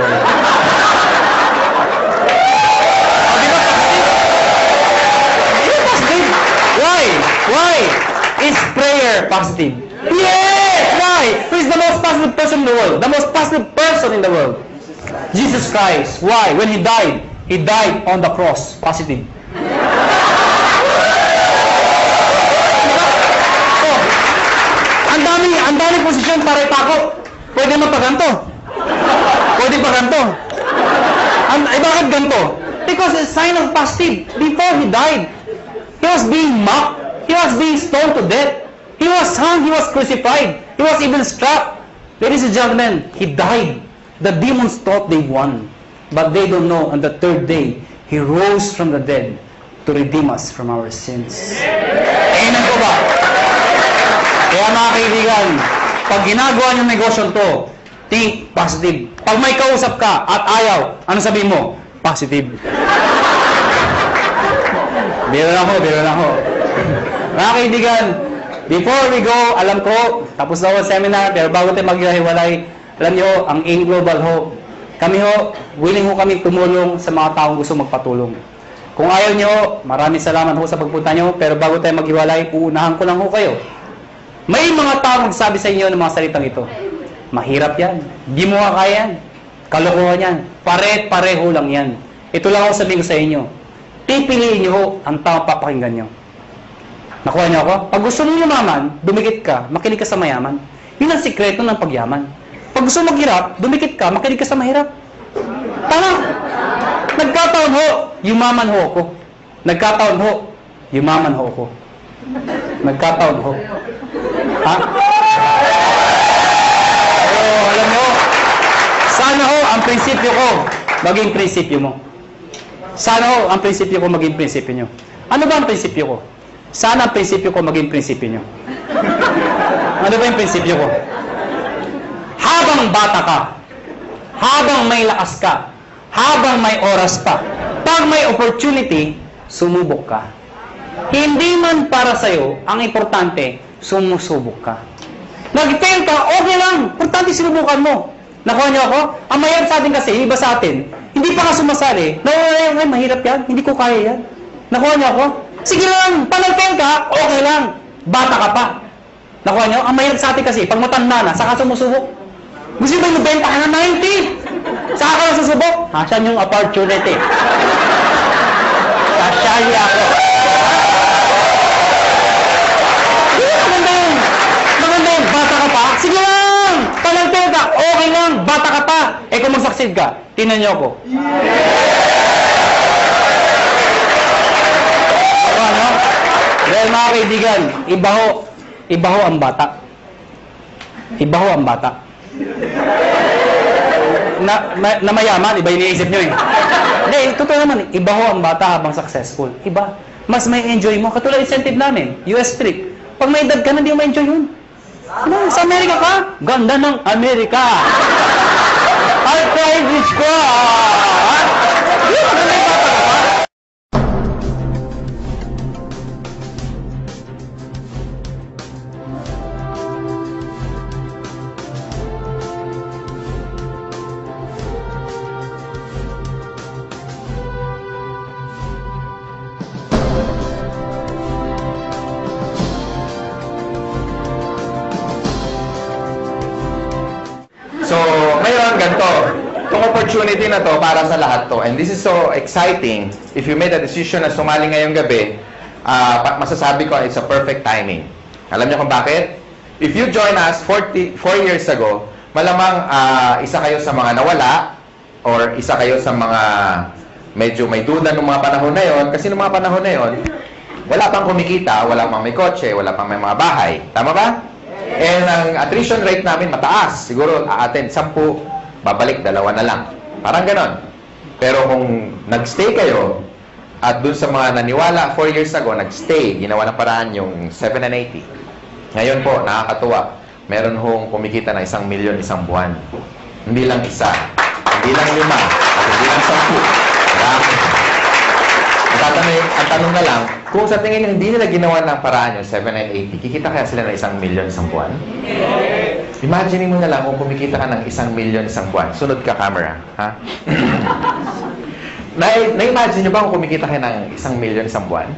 Why? Is prayer positive? Yes! Why? Who is the most positive person in the world? The most positive person in the world? Jesus Christ. Why? When He died on the cross. Positive. Oh, ang dami posisyon para ipako. Pwede mapaganto. Pwede paganto. Bakit ganto? Because it's a sign of positive. Before He died, He was being mocked. He was being stoned to death. He was hung. He was crucified. He was even struck. Ladies and gentlemen, He died. The demons thought they won. But they don't know, on the third day, He rose from the dead to redeem us from our sins. Amen ko ba? Kaya mga kaibigan, pag ginagawa niyong negosyo to, think positive. Pag may kausap ka at ayaw, ano sabihin mo? Positive. Biro lang ho. Mga kaibigan, before we go, alam ko, tapos na ang seminar, pero bago tayo maghiwalay, alam niyo, ang AIM Global ho, kami ho, willing ho kami tumulong sa mga taong gusto magpatulong. Kung ayaw niyo, maraming salamat ho sa pagpunta niyo, pero bago tayo maghiwalay, uunahan ko lang ho kayo. May mga taong nagsabi sa inyo ng mga salitang ito. Mahirap yan. Di mo kaya yan. Kalokohan yan. Pare-pareho lang yan. Ito lang ako sabihin ko sa inyo. Pipiliin niyo ho ang taong papakinggan niyo. Nakuha niyo ako? Pag gusto mo yumaman, dumikit ka, makinig ka sa mayaman. Yun ang sikreto ng pagyaman. Pag gusto maghirap, dumikit ka, makinig ka sa mahirap. Tama. Nagkataon ho, yumaman ho ako. Nagkataon ho, yumaman ho ako. Nagkataon ho. Ha? Oh, alam mo, sana ho ang prinsipyo ko maging prinsipyo mo. Sana ho ang prinsipyo ko maging prinsipyo nyo. Ano ba ang prinsipyo ko? Sana ang prinsipyo ko maging prinsipyo nyo. Ano ba yung prinsipyo ko? Habang bata ka, habang may lakas ka, habang may oras pa, pag may opportunity, sumubok ka. Hindi man para sa'yo, ang importante, sumusubok ka. Nag-fail ka, okay lang. Importante sinubukan mo. Nakuha niyo ako? Ang mahirap sa atin kasi, iba sa atin, hindi pa ka sumasali. Nawala yan, mahirap yan. Hindi ko kaya yan. Nakuha niyo ako? Sige lang, pag nag-fail ka, okay lang. Bata ka pa. Nakuha nyo? Ang mahirap sa atin kasi, pag matanda na, saka sumusubok. Gusto ba yung mabenta ka na 90? Saka ka lang susubok? Saan yung opportunity? Sasyahi ako. Maganda yun. Maganda yun. Bata ka pa? Sige lang! Panagpil ka. Okay lang. Bata ka pa. Eh kung mag-succeed ka, tinan nyo ako. Ano? Dahil mga kaibigan, ibaho ang bata. Ibaho ang bata. Na mayaman, iba iniisip nyo eh. Hindi, totoo naman, ibaho ang bata habang successful. Iba. Mas may enjoy mo. Katulad incentive namin, US trip. Pag may edad ka na, hindi mo ma-enjoy yun. Ano, sa Amerika ka? Ganda ng Amerika. Ay, private ka. Hindi, maganda yung bata ka pa. So, ngayon, ganito. Itong opportunity na to para sa lahat to. And this is so exciting. If you made a decision na sumali ngayong gabi, masasabi ko, it's a perfect timing. Alam niyo kung bakit? If you join us 4 years ago, malamang isa kayo sa mga nawala or isa kayo sa mga medyo may duda ng mga panahon na yon. Kasi ng mga panahon na yon, wala pang kumikita, wala pang may kotse, wala pang may mga bahay. Tama ba? And ang attrition rate namin mataas. Siguro a-attend 10, babalik 2 na lang. Parang ganon. Pero kung nagstay kayo, at dun sa mga naniwala 4 years ago, nagstay, ginawa ng paraan yung 7 and 80. Ngayon po, nakakatuwa. Meron hong kumikita na 1 milyon isang buwan. Hindi lang isa, hindi lang 5, at hindi lang 10. Marami. Ang tanong na lang, kung sa tingin nyo hindi nila ginawa ng paraan yung 7 and 80, kikita kaya sila ng 1 milyon isang buwan? Imagine mo na lang kung kumikita ka ng 1 milyon isang buwan. Sunod ka, camera. Ha? Na-imagine nyo ba kung kumikita ka ng 1 milyon isang buwan?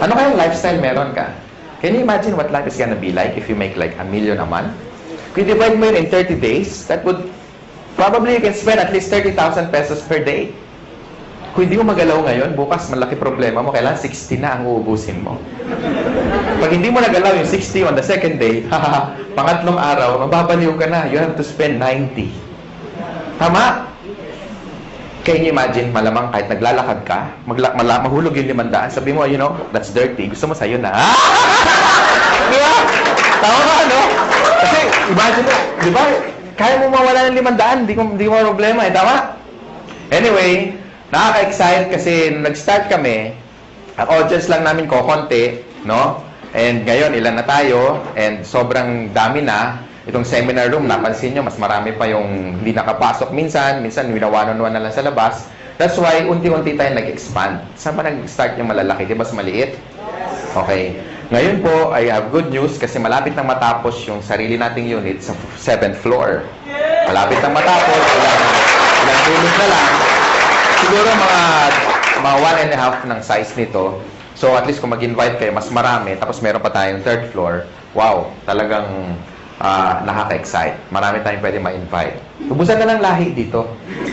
Ano kayang lifestyle meron ka? Can you imagine what life is gonna be like if you make like 1 million a month? Kung divide mo yun in 30 days, that would probably you can spend at least 30,000 pesos per day. Kung hindi mo magalaw ngayon, bukas malaki problema mo, kailangan 60 na ang uubusin mo. Pag hindi mo nagalaw yung 60 on the second day, pangatlong araw, mababaliw ka na. You have to spend 90. Tama? Can you imagine, malamang kahit naglalakad ka, mahulog yung 500, sabi mo, you know, that's dirty. Gusto mo sa'yo na. Di ba? Tama ba, no? Kasi, imagine mo, di ba? Kaya mo mawala ng 500, di mo problema, eh. Tama? Anyway, nakaka-excite kasi nung nag-start kami, ang audience lang namin konti, no? And ngayon, ilan na tayo, and sobrang dami na. Itong seminar room, napansin nyo, mas marami pa yung hindi nakapasok minsan winawanon-wan na lang sa labas. That's why, unti-unti tayo nag-expand. Saan ba nag-start yung malalaki? Di ba mas maliit? Okay. Ngayon po, I have good news kasi malapit nang matapos yung sarili nating unit sa 7th floor. Malapit nang matapos, ilang tulog na lang. Siguro mga 1.5 ng size nito. So at least kung mag-invite kayo, mas marami. Tapos meron pa tayong 3rd floor. Wow, talagang nakaka-excite. Marami tayong pwede ma-invite. Ubusan na lang lahi dito.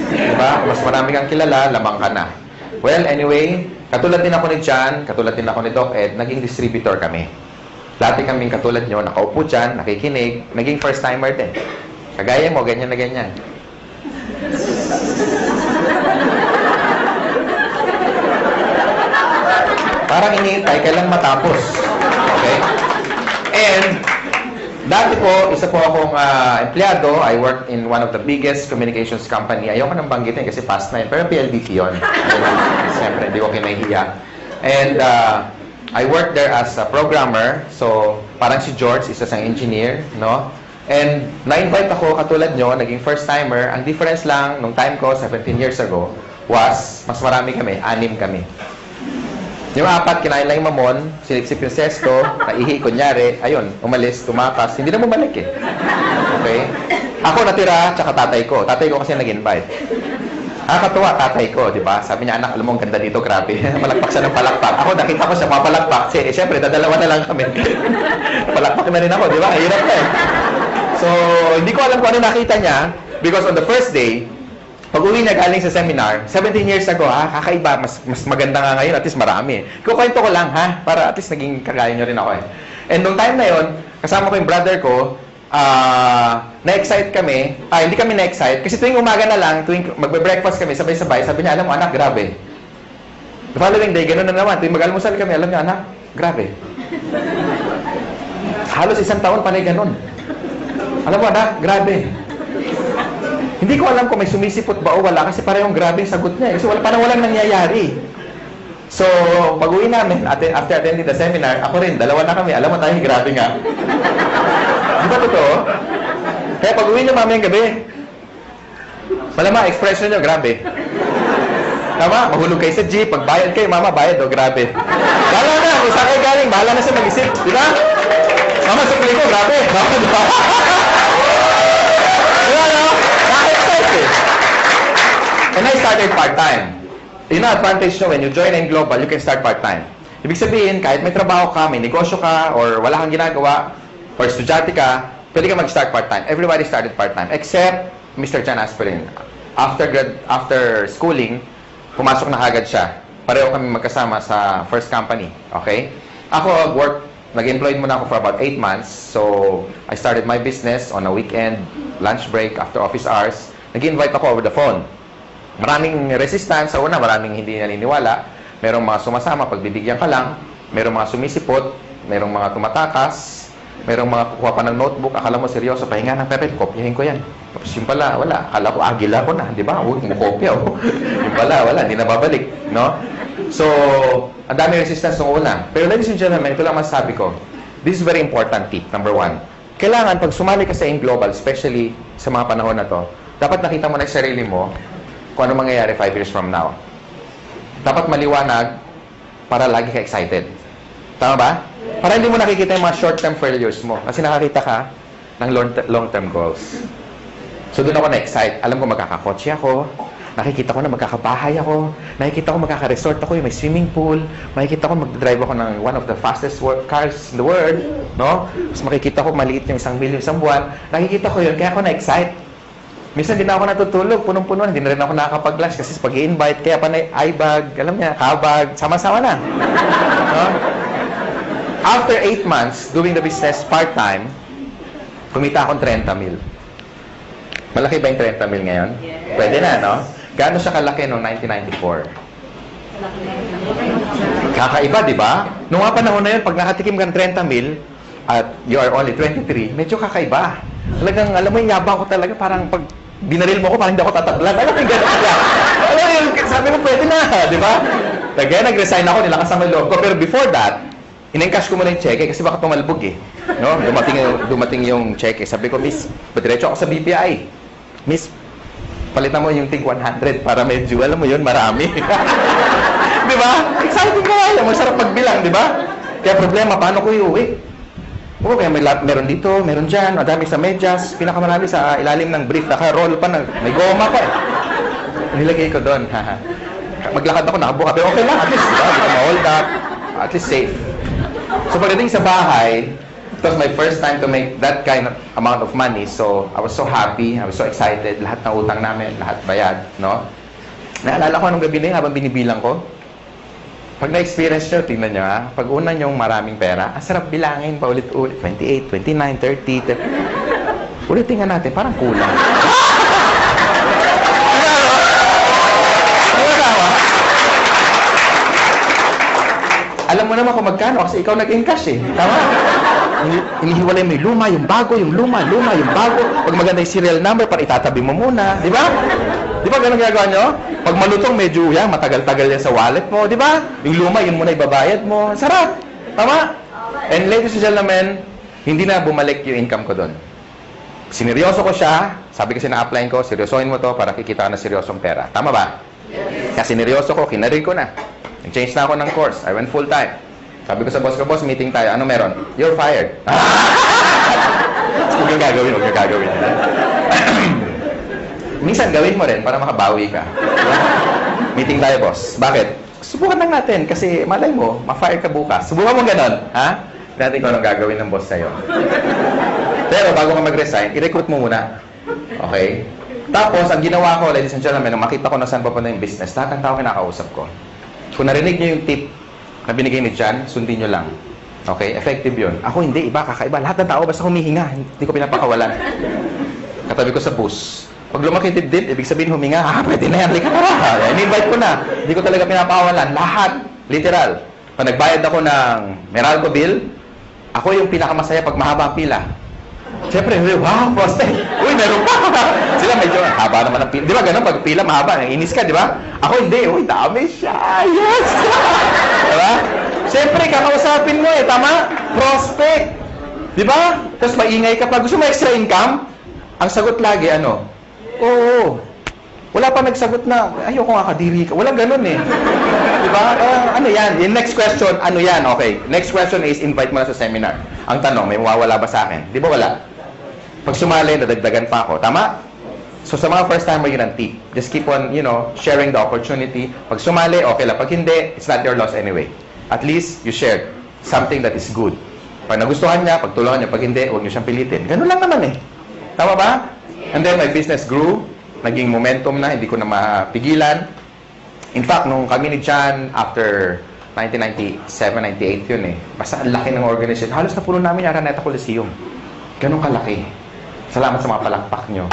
Diba? Mas marami kang kilala, lamang ka na. Well, anyway, katulad din ako ni Chan, katulad din ako ni Doc Ed, naging distributor kami. Dati kaming katulad nyo, nakaupo dyan, nakikinig, naging first-timer din. Kagaya mo, ganyan na ganyan. Parang iniintay, kailang matapos. Okay? And, dati po, isa po akong empleyado. I worked in one of the biggest communications company. Ayoko nang banggitin kasi past na yun. Pero PLDT yun. Siyempre, hindi ko kinahiya. And, I worked there as a programmer. So, parang si George, isa sang engineer, no? And, na-invite ako, katulad nyo, naging first-timer. Ang difference lang, nung time ko, 17 years ago, was, mas marami kami, 6 kami. Yung 4, kinain lang yung mamon, silipsip yung sesto, naihi, kunyari, ayun, umalis, tumakas, hindi na bumalik eh. Okay? Ako natira, tsaka tatay ko. Tatay ko kasi nag-invite. Nakakatuwa, tatay ko, di ba? Sabi niya, anak, alam mo, ang ganda dito, grabe. Palakpak siya ng palakpak. Ako, nakita ko siya mapalakpak. Siyempre, dadalawa na lang kami. Palakpak na rin ako, di ba? Hirap na eh. So, hindi ko alam kung ano nakita niya because on the first day, pag-uwi niya galing sa seminar, 17 years ago, kakaiba, mas maganda nga ngayon, at least marami. Kukwento ko lang, ha? Para at least naging kagaya niyo rin ako eh. And nung time na yon, kasama ko yung brother ko, na-excite kami. Hindi kami na-excite. Kasi tuwing umaga na lang, tuwing magbe-breakfast kami, sabay-sabay, sabi niya, alam mo, anak, grabe. The following day, gano'n na naman. Tuwing mag-almusal kami, alam niya, anak, grabe. Halos 1 taon panay gano'n. Alam mo, anak, grabe. Hindi ko alam kung may sumisipot ba o wala kasi parehong grabe yung sagot niya. Kasi parang walang nangyayari. So, pag-uwi namin, after attending the seminar, ako rin, dalawa na kami. Alam mo tayo, grabe nga. Di ba totoo? Kaya pag-uwi niyo mamayang gabi, malama, expression niyo, grabe. Tama? Mahulog kayo sa jeep, pagbayad kayo, mama, bayad o, grabe. Bahala na, kung saan kayo galing, bahala na siya mag-isip. Di ba? Mama, sukli ko, grabe. Di ba? And I started part-time. Yun ang advantage nyo, when you join in Global, you can start part-time. Ibig sabihin, kahit may trabaho ka, may negosyo ka, or wala kang ginagawa, or estudyante ka, pwede ka mag-start part-time. Everybody started part-time, except Mr. Chan Aspirin. After schooling, pumasok na agad siya. Pareho kami magkasama sa first company. Okay? Ako, nag-employed muna ako for about 8 months. So, I started my business on a weekend, lunch break, after office hours. Nag-invite ako over the phone. Maraming resistance sa una, maraming hindi naniniwala. Merong mga sumasama, pagbibigyan ka lang. Merong mga sumisipot, merong mga tumatakas, merong mga kukuha pa ng notebook. Akala mo seryoso, pahinga ng papel, kopyahin ko yan. Tapos yung pala, wala. Akala ko, agila ko na, di ba? Huwag mo kopya. Yung pala, wala, hindi na babalik. No? So, ang dami resistance nung una. Pero ladies and gentlemen, ito lang masasabi ko. This is very important tip, number 1. Kailangan, pag sumali ka sa In Global, especially sa mga panahon na to, dapat nakita mo na yung sarili mo kung ano mangyayari 5 years from now. Dapat maliwanag para lagi ka excited. Tama ba? Para hindi mo nakikita yung mga short-term failures mo. Kasi nakakita ka ng long-term goals. So doon ako na-excite. Alam ko magkakakotse ako. Nakikita ko na magkakabahay ako. Nakikita ko magkaka-resort ako. May swimming pool. Makikita ko mag-drive ako ng one of the fastest cars in the world. No? Tapos makikita ko maliit yung 1 million isang buwan. Nakikita ko yun. Kaya ako na-excite. Minsan hindi na ako natutulog, punong-puno, hindi na rin ako nakakapag-lunch kasi pag i-invite, kaya pa na eye-bag, alam niya, kabag, sama-sama na. No? After 8 months, doing the business part-time, kumita akong 30 mil. Malaki ba yung 30 mil ngayon? Yes. Pwede na, no? Gaano siya kalaki noong 1994? Kakaiba, di ba? Noong nga panahon na yun, pag nakatikim ka ng 30 mil, at you are only 23, medyo kakaiba. Talagang, alam mo yung yabang ko talaga, parang pag binaril mo ko, parang hindi ako tatablan. Alam mo yung gano'n siya. Alam mo yung, sabi mo, pwede na, di ba? Kaya nag-resign ako, nilakas ang loob ko. Pero before that, in-encash ko muna yung cheque kasi baka tumalbog eh. No? Dumating yung cheque. Sabi ko, Miss, padiretso ako sa BPI. Miss, palitan mo yung tig 100 para medyo, alam mo yun, marami. Di ba? Exciting ka kaya, masarap pagbilang, di ba? Kaya problema, paano ko iuwi? Oo, kaya meron dito, meron dyan, madami sa medyas, pinakamarami sa ilalim ng brief, naka-roll pa, may goma pa eh. Nilagay ko doon, maglakad ako, nakabuka, pero okay lang, at least, diba? Hindi ko ma-hold up, at least safe. So pagdating sa bahay, it was my first time to make that kind of amount of money, so I was so happy, I was so excited, lahat ng utang namin, lahat bayad, no? Naalala ko anong gabi na yun, habang binibilang ko, pag na-experience nyo, tingnan nyo ha, pag una nyong maraming pera, ang sarap bilangin pa ulit-ulit, 28, 29, 30, ulitin nga natin, parang kulang. Alam mo naman kung magkano kasi ikaw nag-encash eh. Tama? Inihiwalay mo yung luma, yung bago, yung luma, yung bago. Pag maganda yung serial number, para itatabi mo muna. Di ba? Di ba ganun ginagawa nyo? Pag malutong, medyo yan, matagal-tagal yan sa wallet mo. Di ba? Yung luma, yun muna ibabayad mo. Sarap. Tama? And ladies and gentlemen, hindi na bumalik yung income ko doon. Sineryoso ko siya. Sabi kasi na-apply ko, seryosohin mo to para kikita ka na seryosong pera. Tama ba? Kaya sineryoso ko, kinarir ko na. Nag-change na ako ng course. I went full-time. Sabi ko sa boss ko, boss, meeting tayo. Ano meron? You're fired. Huwag yung gagawin, huwag yung gagawin. Minsan gawin mo rin para makabawi ka. Diba? Meeting tayo, boss. Bakit? Subukan lang natin kasi malay mo, ma-fire ka bukas. Subukan mo ganon, ha? Natin kung anong gagawin ng boss sa'yo. Pero bago ka mag-resign, i-recruit mo muna. Okay? Tapos, ang ginawa ko, ladies and gentlemen, nung makita ko na saan papunta yung business, lahat ng tao kinakausap ko. Kung narinig niyo yung tip na binigay ni John, sundin niyo lang. Okay? Effective yun. Ako hindi, iba, kakaiba. Lahat ng tao basta humihinga. Hindi ko pinapakawalan. Katabi ko sa bus. Pag lumaki dibdib, ibig sabihin huminga, pwede na yan, halika na. In-invite ko na. Hindi ko talaga pinapakawalan. Lahat. Literal. Pag nagbayad ako ng Meralco bill, ako yung pinakamasaya pag mahaba ang pila. Siyempre, wow, prospect. Uy, meron pa. Sila medyo, haba naman ang pila. Di ba ganun, pag pila mahaba, inis ka, di ba? Ako hindi, uy, dami siya. Yes! Di ba? Siyempre, kakausapin mo tama? Prospect. Di ba? Tapos maingay ka pa. Gusto mo extra income? Ang sagot lagi, ano? Oo. Wala pa nagsagot na, ayoko nga kadiri ka. Walang ganun Di ba? Ano yan? Yung next question, ano yan? Okay. Next question is, invite mo na sa seminar. Ang tanong, may mawawala ba sa akin? Di ba wala? Pag sumali, nadagdagan pa ako. Tama? So sa mga first timer, yun ang tip. Just keep on, sharing the opportunity. Pag sumali, okay lang. Pag hindi, it's not your loss anyway. At least, you shared something that is good. Pag nagustuhan niya, pagtulungan niya. Pag hindi, huwag niyo siyang pilitin. Ganun lang naman Tama ba? And then, my business grew. Naging momentum na, hindi ko na mapigilan. In fact, nung kami ni John, after 1997, 98 yun Basta ang laki ng organization. Halos na puno namin yung Araneta Coliseum. Ganun kalaki. Salamat sa mga palakpak nyo.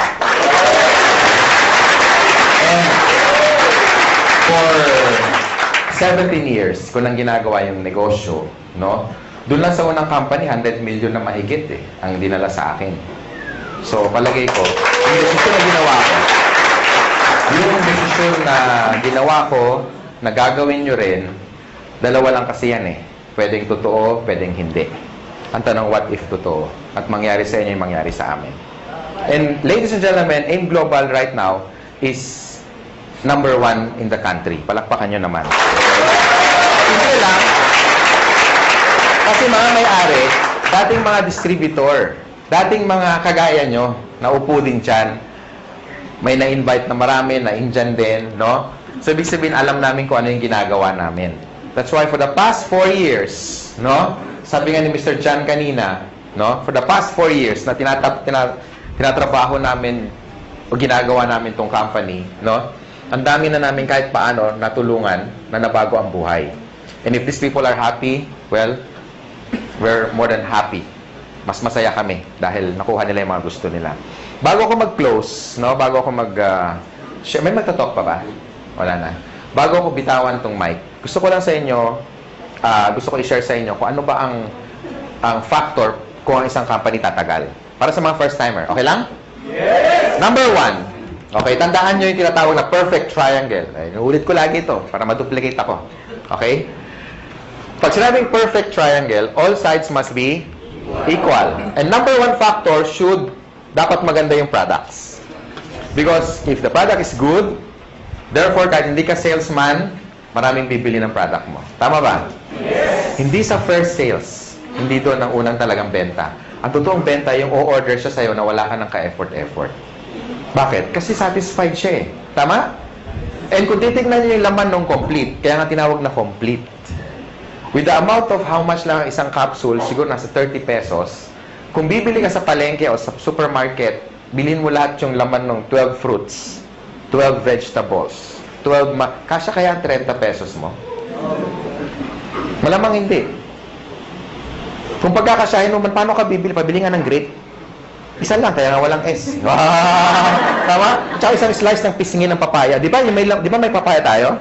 And for 17 years, ko nang ginagawa yung negosyo, doon lang sa unang company, 100 million na mahigit ang dinala sa akin. So, palagay ko, yung desisyon na ginawa ko, na gagawin nyo rin, dalawa lang kasi yan Pwedeng totoo, pwedeng hindi. Ang tanong, what if totoo? At mangyari sa inyo yung mangyari sa amin. And ladies and gentlemen, AIM Global right now is number 1 in the country. Palakpakan nyo naman. Hindi lang. Kasi mga may-ari, dating mga distributor, dating mga kagaya nyo, naupo din dyan, may na-invite na marami, na-indyan din, So, ibig sabihin, alam namin kung ano yung ginagawa namin. That's why for the past 4 years, sabi nga ni Mr. John kanina, for the past 4 years na tinatrabaho namin o ginagawa namin tong company, ang dami na namin kahit paano natulungan na nabago ang buhay. And if these people are happy, well, we're more than happy. Mas masaya kami dahil nakuha nila yung mga gusto nila. Bago ako mag-close, bago ako may magtatalk pa ba? Wala na. Bago ako bitawan tong mic, gusto ko lang sa inyo, gusto ko i-share sa inyo kung ano ba ang factor kung ang isang company tatagal. Para sa mga first-timer. Okay lang? Yes! Number 1. Okay, tandaan nyo yung tinatawag na perfect triangle. Inuulit ko lagi ito para ma-duplicate ako. Okay? Pag sinabing perfect triangle, all sides must be equal. And number 1 factor dapat maganda yung products. Because if the product is good, therefore, kahit hindi ka salesman, maraming bibili ng product mo. Tama ba? Yes! Hindi sa first sales. Hindi doon ang unang talagang benta. Ang totoong benta, yung o-order siya sa'yo na wala ka ng ka-effort-effort. Bakit? Kasi satisfied siya Tama? And kung titignan niyo yung laman ng complete, kaya nga tinawag na complete. With the amount of how much lang ang isang capsule, siguro nasa 30 pesos, kung bibili ka sa palengke o sa supermarket, bilhin mo lahat yung laman ng 12 fruits, 12 vegetables, kasya kaya 30 pesos mo? Malamang hindi. Kung pagkakasyahin mo, paano ka bibili? Pabili nga ng grape. Isa lang, kaya nga walang S. Tama? Tsaka isang slice ng pisngin ng papaya. Di ba may papaya tayo?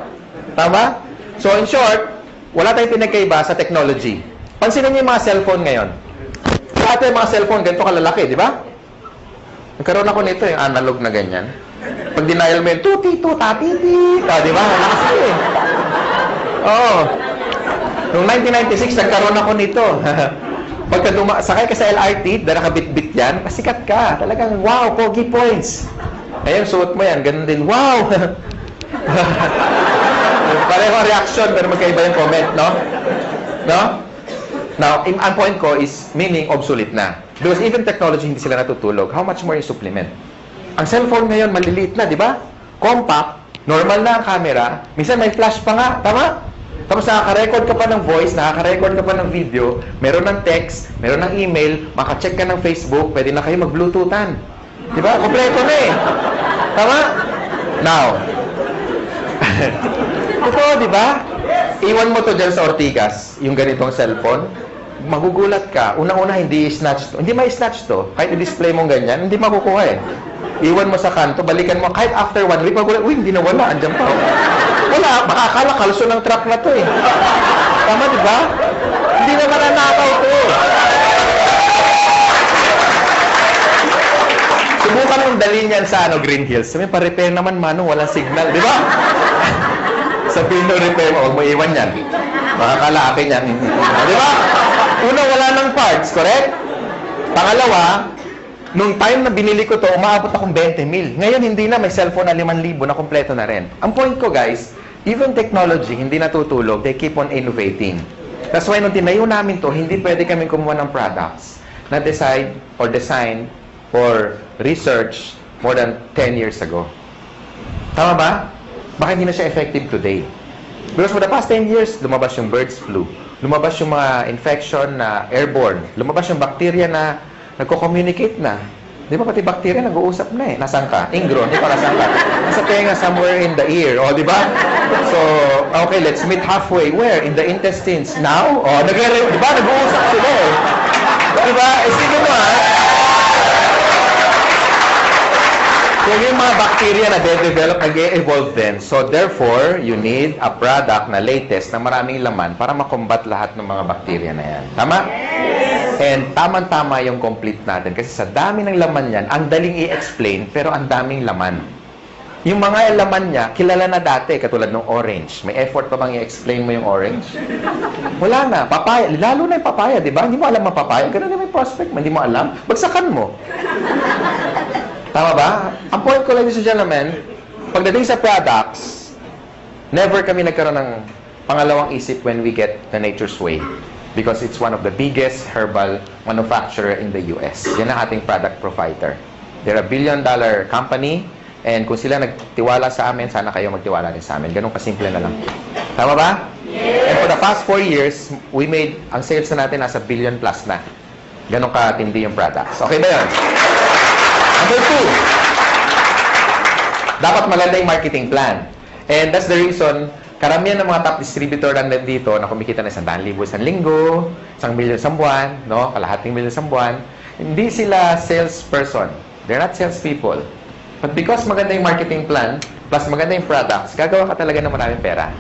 Tama? So, in short, wala tayong pinagkaiba sa technology. Pansinin niyo yung mga cellphone ngayon. Dati yung mga cellphone, ganito kalalaki, di ba? Nagkaroon ako nito, yung analog na ganyan. Pag denial mo yun, tuti-tuta-titi. Di ba? Malaki Oo. Noong 1996, nagkaroon ako nito. Pagka sakay ka sa LRT, dahil nakabit-bit yan, pasikat ka. Talagang, wow, pogi points. Ngayon, suot mo yan, ganun din, wow. Pareho reaction, pero magkaiba yung comment, no? Now, ang point ko is, meaning obsolete na. Because even technology, hindi sila natutulog. How much more yung supplement? Ang cellphone ngayon, maliliit na, di ba? Compact, normal na ang camera, minsan may flash pa nga, tama? Tapos nakaka-record ka pa ng voice, nakaka-record ka pa ng video, meron ng text, meron ng email, maka-check ka ng Facebook, pwede na kayo mag-bluetoothan. Di ba? Kompleto na eh. Tama? Now, totoo, di ba? Iwan mo to dyan sa Ortigas, yung ganitong cellphone, magugulat ka. Unang-una, hindi i-snatch to. Hindi ma-snatch to. Kahit i-display mong ganyan, hindi makukuha eh. Iwan mo sa kanto, balikan mo. Kahit after 1 week, magulat, uy, hindi na wala. Andyan pa. Wala, makakala, kalso ng truck na to eh. Tama, di ba? Hindi na mananakaw to. Subukan mong dalhin yan sa Green Hills. Sabi, pa-repair naman, Manong, walang signal. Di ba? Sabihin mo, repair mo, huwag mo iwan yan. Makakala akin yan. Di ba? Una, wala ng parts, correct? Pangalawa, nung time na binili ko to, umaabot akong 20 mil. Ngayon, hindi na. May cellphone na 5,000 na kompleto na rin. Ang point ko, guys, even technology, hindi natutulog. They keep on innovating. That's why nung tinayo namin to, hindi pwede kami kumuha ng products na decide or design or research more than 10 years ago. Tama ba? Baka hindi na siya effective today. Because for the past 10 years, lumabas yung birds flu. Lumabas yung mga infection na airborne. Lumabas yung bacteria na nagko-communicate na. Di ba pati bacteria nag-uusap na eh. Nasaan ka? Ingro, hindi pa nasaan ka? Nasa tenga, somewhere in the ear. O, di ba? So, okay, let's meet halfway. Where? In the intestines. Now? O, di ba? Nag-uusap sila eh. Di ba? Eh, sige mo ha. So, yung mga bacteria na de-develop, nag-e-evolve din. So, therefore, you need a product na latest na maraming laman para makombat lahat ng mga bacteria na yan. Tama? And tamang-tama yung complete natin. Kasi sa dami ng laman yan, ang daling i-explain, pero ang daming laman. Yung mga laman niya, kilala na dati, katulad ng orange. May effort pa bang i-explain mo yung orange? Wala na. Papaya. Lalo na yung papaya, di ba? Hindi mo alam ang papaya. Ganun din may prospect mo. Hindi mo alam. Bagsakan mo. Tama ba? Ang point ko, ladies and gentlemen, pagdating sa products, never kami nagkaroon ng pangalawang isip when we get the Nature's Way. Because it's one of the biggest herbal manufacturer in the US. Yan ang ating product provider. They're a billion-dollar company, and kung sila nagtiwala sa amin, sana kayo magtiwala din sa amin. Ganun kasimple na lang. Tama ba? Yes. And for the past 4 years, we made, ang sales na natin nasa billion plus na. Ganun katindi yung products. Okay ba yun? Number 2, dapat maganda yung marketing plan. And that's the reason, karamihan ng mga top distributor na nandito na kumikita na 100,000 isang linggo, 1,000,000 isang buwan, no? Kalahating milyon isang buwan, hindi sila salesperson. They're not salespeople. But because maganda yung marketing plan, plus maganda yung products, gagawa ka talaga ng maraming pera.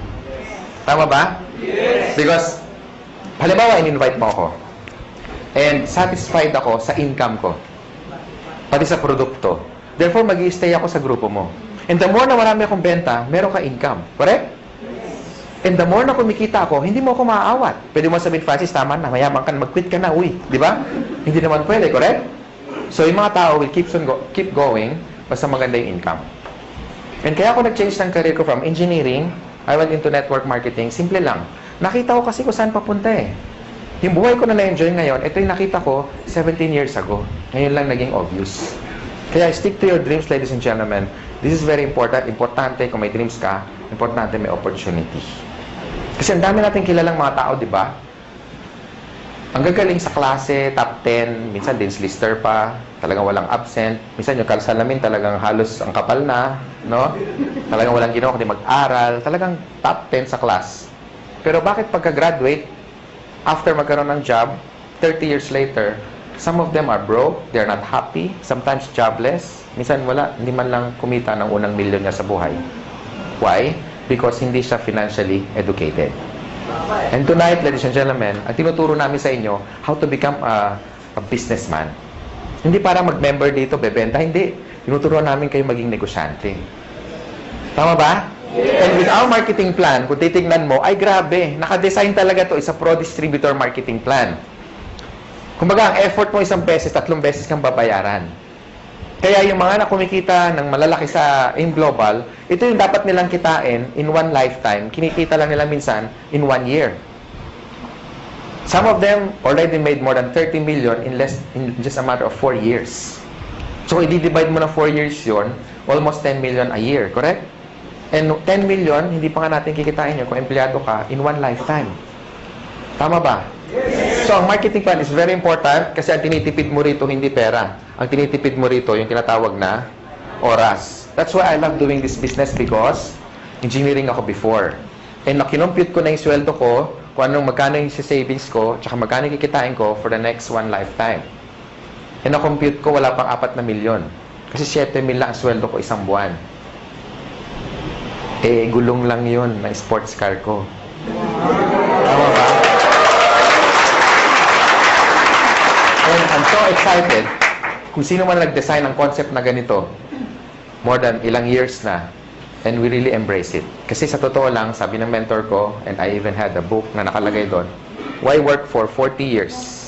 Tama ba? Yes! Because, halimbawa, in-invite mo ako. And satisfied ako sa income ko. Pati sa produkto. Therefore, mag-i-stay ako sa grupo mo. And the more na marami akong benta, meron ka income. Correct? And the more na kumikita ako, hindi mo ako maaawat. Pwede mo sabihin, Francis, tama na, mayaman ka, mag-quit ka na, uy. Di ba? Hindi naman pwede, correct? So, yung mga tao will keep going basta maganda yung income. And kaya ako nag-change ng career ko from engineering, I went into network marketing. Simple lang. Nakita ko kasi kung saan papunta eh. Yung buhay ko na na-enjoy ngayon, ito yung nakita ko 17 years ago. Ngayon lang naging obvious. Kaya stick to your dreams, ladies and gentlemen. This is very important. Importante kung may dreams ka, importante may opportunity. Kasi ang dami natin kilalang mga tao, di ba? Ang gagaling sa klase, top 10, minsan dins lister pa, talagang walang absent. Minsan yung salamin talagang halos ang kapal na, no? Talagang walang ginawa kundi mag-aral. Talagang top 10 sa class. Pero bakit pagka-graduate, after magkaroon ng job, 30 years later, some of them are broke, they're not happy, sometimes jobless, minsan wala, hindi man lang kumita ng unang milyon niya sa buhay. Why? Because hindi siya financially educated. And tonight, ladies and gentlemen, ang tinuturo namin sa inyo, how to become a businessman. Hindi para mag-member dito, bebenta, hindi. Tinuturo namin kayo maging negosyante. Tama ba? And with our marketing plan, kung titignan mo, ay grabe, nakadesign talaga to isa pro-distributor marketing plan. Kumbaga, ang effort mo 1 beses, 3 beses kang babayaran. Kaya yung mga nakumikita ng malalaki in global, ito yung dapat nilang kitain in one lifetime. Kinikita lang nila minsan in 1 year. Some of them already made more than 30 million in just a matter of 4 years. So, i-divide mo na 4 years yon, almost 10 million a year, correct? And 10 million, hindi pa nga natin kikitain yun kung empleyado ka in one lifetime. Tama ba? So, ang marketing plan is very important kasi ang tinitipid mo rito hindi pera. Ang tinitipid mo rito yung tinatawag na oras. That's why I love doing this business because engineering ako before. And nakinompute ko na yung sweldo ko, kung anong magkano yung savings ko, tsaka magkano yung kikitain ko for the next one lifetime. And na-compute ko, wala pang 4 na milyon. Kasi 7 mil lang ang sweldo ko isang buwan. Eh, gulong lang yun ng sports car ko. Tama ba? And I'm so excited kung sino man nag-design ng concept na ganito, more than ilang years na, and we really embrace it. Kasi sa totoo lang, sabi ng mentor ko, and I even had a book na nakalagay doon, why work for 40 years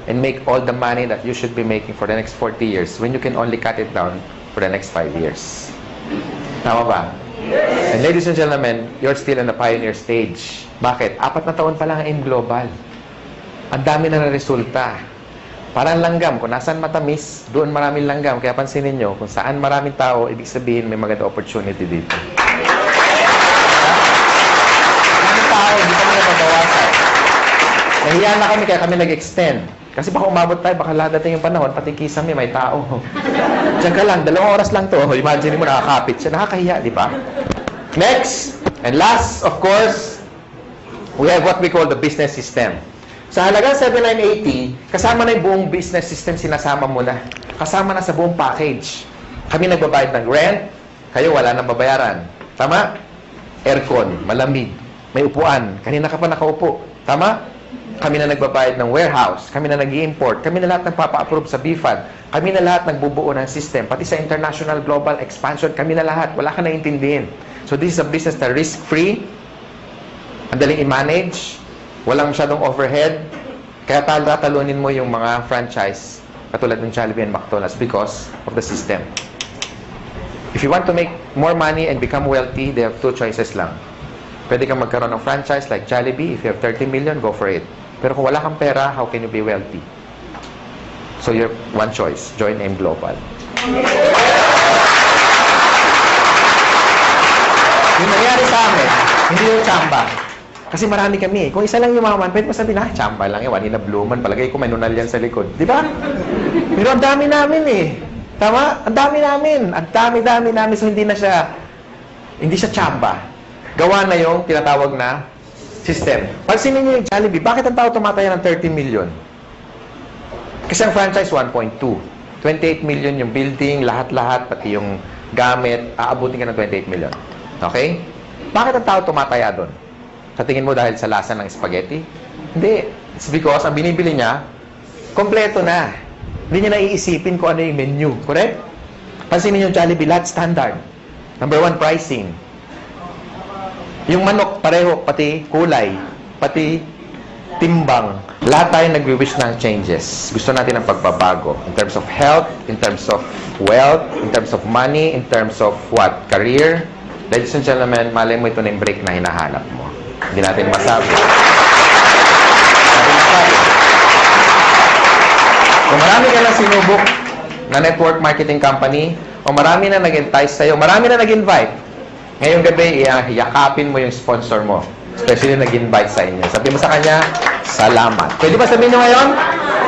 and make all the money that you should be making for the next 40 years when you can only cut it down for the next 5 years? Tama ba? And ladies and gentlemen, you're still in the pioneer stage. Bakit? 4 na taon pa lang ang AIM Global. Ang dami na resulta. Parang langgam. Kung nasaan matamis, doon maraming langgam. Kaya pansinin nyo, kung saan maraming tao, ibig sabihin may maganda opportunity dito. Maraming tao, hindi kami nababawasan. Nahiya na kami, kaya kami nag-extend. Kasi baka umabot tayo, baka ladating yung panahon, pati kisame, may tao. Diyan ka lang, 2 oras lang to. Imagine mo, nakakapit siya. Nakakahiya, di ba? Next, and last, of course, we have what we call the business system. Sa halagang 7,980, kasama na yung buong business system, sinasama mo na. Kasama na sa buong package. Kami nagbabayad ng rent, kayo wala nang babayaran. Tama? Aircon, malamig, may upuan. Kanina ka pa nakaupo. Tama? Kami na nagbabayad ng warehouse, kami na nag-i-import, kami na lahat nagpapa-approve sa BFAD, kami na lahat nagbubuo ng system, pati sa international global expansion, kami na lahat, wala ka naiintindihin. So this is a business na risk-free, ang daling i-manage, walang masyadong overhead, kaya tatalunin mo yung mga franchise, katulad ng Jollibee and McDonald's because of the system. If you want to make more money and become wealthy, they have 2 choices lang. Pwede kang magkaroon ng franchise like Jollibee. If you have 30 million, go for it. Pero kung wala kang pera, how can you be wealthy? So you have one choice. Join AIM Global. Yung nangyari sa amin, hindi yung tsamba. Kasi marami kami. Kung isa lang yumaman, pwede mo sabihin, tsamba lang yan. Wanina Bluman. Palagay ko may nunal yan sa likod. Di ba? Pero ang dami namin eh. Tama? Ang dami namin. Ang dami namin. So hindi siya tsamba. Gawa na yung tinatawag na system. Pansinin niyo yung Jollibee, bakit ang tao tumataya ng 30 million? Kasi ang franchise, 1.2. 28 million yung building, lahat-lahat, pati yung gamit, aabutin ka ng 28 million. Okay? Bakit ang tao tumataya doon? Sa tingin mo dahil sa lasa ng spaghetti? Hindi. It's because ang binibili niya, kompleto na. Hindi niya naiisipin kung ano yung menu. Correct? Pansinin niyo yung Jollibee, lahat standard. Number 1, pricing. Yung manok, pareho, pati kulay, pati timbang. Lahat tayo nagwi-wish ng changes. Gusto natin ng pagbabago. In terms of health, in terms of wealth, in terms of money, in terms of what? Career. Ladies and gentlemen, malay mo ito na yung break na hinahanap mo. Hindi natin masabi. Kung marami ka na sinubok na network marketing company, o marami na nag-entice sa'yo, marami na nag-invite, ngayong gabi, yakapin mo yung sponsor mo. Especially nag-invite sa inyo. Sabi mo sa kanya, salamat. Pwede ba sabihin nyo ngayon?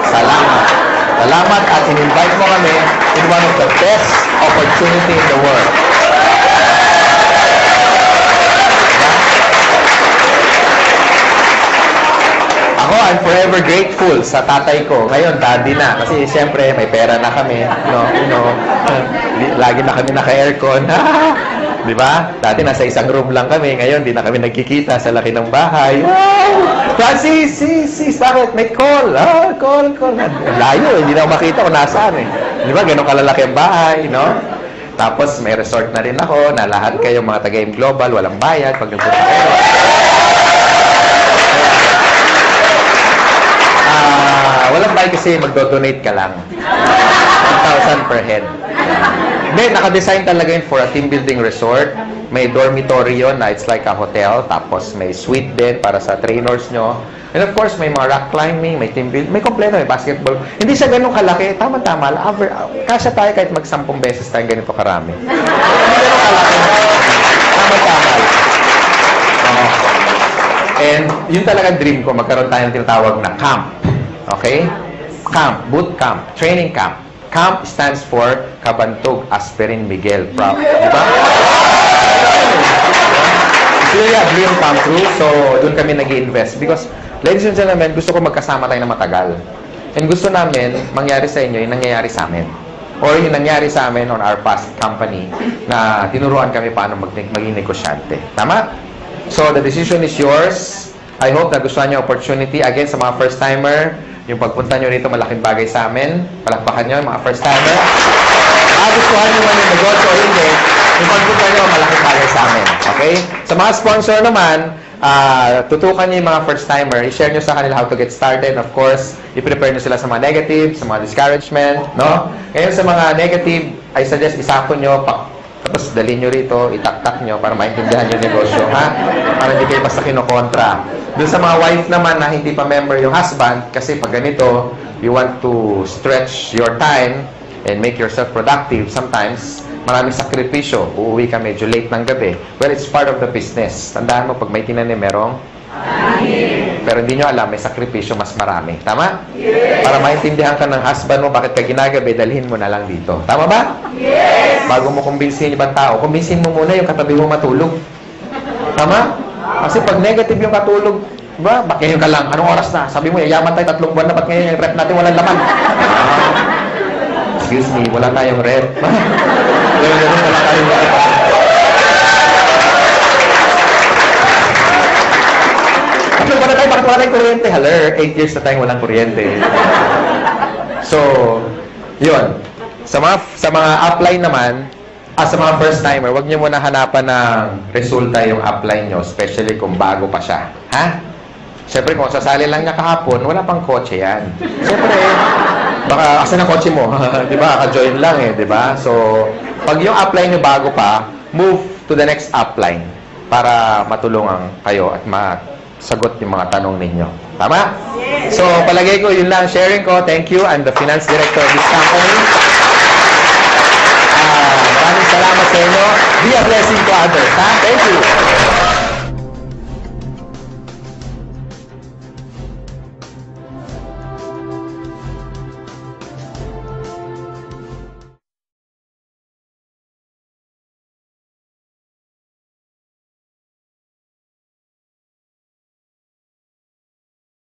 Salamat. Salamat at in-invite mo kami in one of the best opportunity in the world. Ako, I'm forever grateful sa tatay ko. Ngayon, daddy na. Kasi siyempre, may pera na kami. Lagi na kami naka-aircon. Di ba? Dati nasa isang room lang kami. Ngayon, di na kami nagkikita sa laki ng bahay. Wow! Sis, bakit? May call. Call. Layo, hindi na ako makita kung nasaan eh. Di ba? Ganun kalalaki ang bahay, no? Tapos, may resort na rin ako na lahat kayo mga taga-AIM Global, walang bayad pag nagpunta kayo. Walang bayad kasi magdo-donate ka lang. 1,000 per head. Hindi, naka-design talaga yun for a team building resort. May dormitory yun na it's like a hotel. Tapos may suite din para sa trainers nyo. And of course, may mga rock climbing, may team building, may kompleto, may basketball. Hindi siya ganun kalaki. Tama-tama. Kasya tayo kahit mag-10 beses tayo ganito karami. Hindi ganun kalaki. Tama-tama. And yun talaga dream ko. Magkaroon tayo ng tinatawag na camp. Okay? Camp. Boot camp. Training camp. CAMP stands for Kabantog Aspirin Miguel. Proud. Diba? It's really a dream come true. So, doon kami nag-i-invest. Because, ladies and gentlemen, gusto ko magkasama tayo na matagal. And gusto namin, mangyari sa inyo, yung nangyayari sa amin. Or yung nangyari sa amin on our past company na tinuruan kami paano maging negosyante. Tama? So, the decision is yours. I hope na gustuhan nyo opportunity. Again, sa mga first-timer, yung pagpunta nyo rito, malaking bagay sa amin. Palakpakan nyo, mga first-timer. Gustuhan nyo man yung negosyo o hindi, yung pagpunta nyo, malaking bagay sa amin. Okay? Sa mga sponsor naman, tutukan nyo yung mga first-timer. I-share nyo sa kanila how to get started. Of course, i-prepare nyo sila sa mga negative, sa mga discouragement. No? Ngayon sa mga negative, I suggest isako nyo, tapos dalhin nyo rito, itaktak nyo para maintindihan yung negosyo. Ha? Para hindi kayo basta kinokontra. Doon sa mga wife naman na hindi pa member yung husband, kasi pag ganito, you want to stretch your time and make yourself productive. Sometimes, maraming sakripisyo. Uuwi ka medyo late ng gabi. Well, it's part of the business. Tandaan mo, pag may tinanim, merong pero hindi nyo alam, may sakripisyo mas marami. Tama? Yes. Para maintindihan ka ng husband mo, bakit ka ginagabi, dalhin mo na lang dito. Tama ba? Yes. Bago mo kumbinsin yung ibang tao, kumbinsin mo muna yung katabi mo matulog. Tama? Kasi pag negative yung katulog, ba, bakit ngayon ka lang? Anong oras na? Sabi mo, yayaman tayo 3 buwan na, ba't ngayon yung rep natin walang laman? Excuse me, wala tayong rep. Ganun, wala tayong rep. Bakit wala tayong kuryente? Haler, 8 years na tayong walang kuryente. So, yun. Sa mga upline naman, sa mga first-timer, huwag niyo muna hanapan ng resulta yung upline nyo, especially kung bago pa siya. Ha? Siyempre, kung sasali lang niya kahapon, wala pang kotse yan. Siyempre, baka, asan ang kotse mo? Di ba? Ka-join lang eh, di ba? So, pag yung upline nyo bago pa, move to the next upline para matulungan kayo at masagot yung mga tanong ninyo. Tama? So, palagay ko, yun lang sharing ko. Thank you. I'm the finance director of this company. Maraming salamat sa inyo. Be a blessing to others. Ha? Thank you.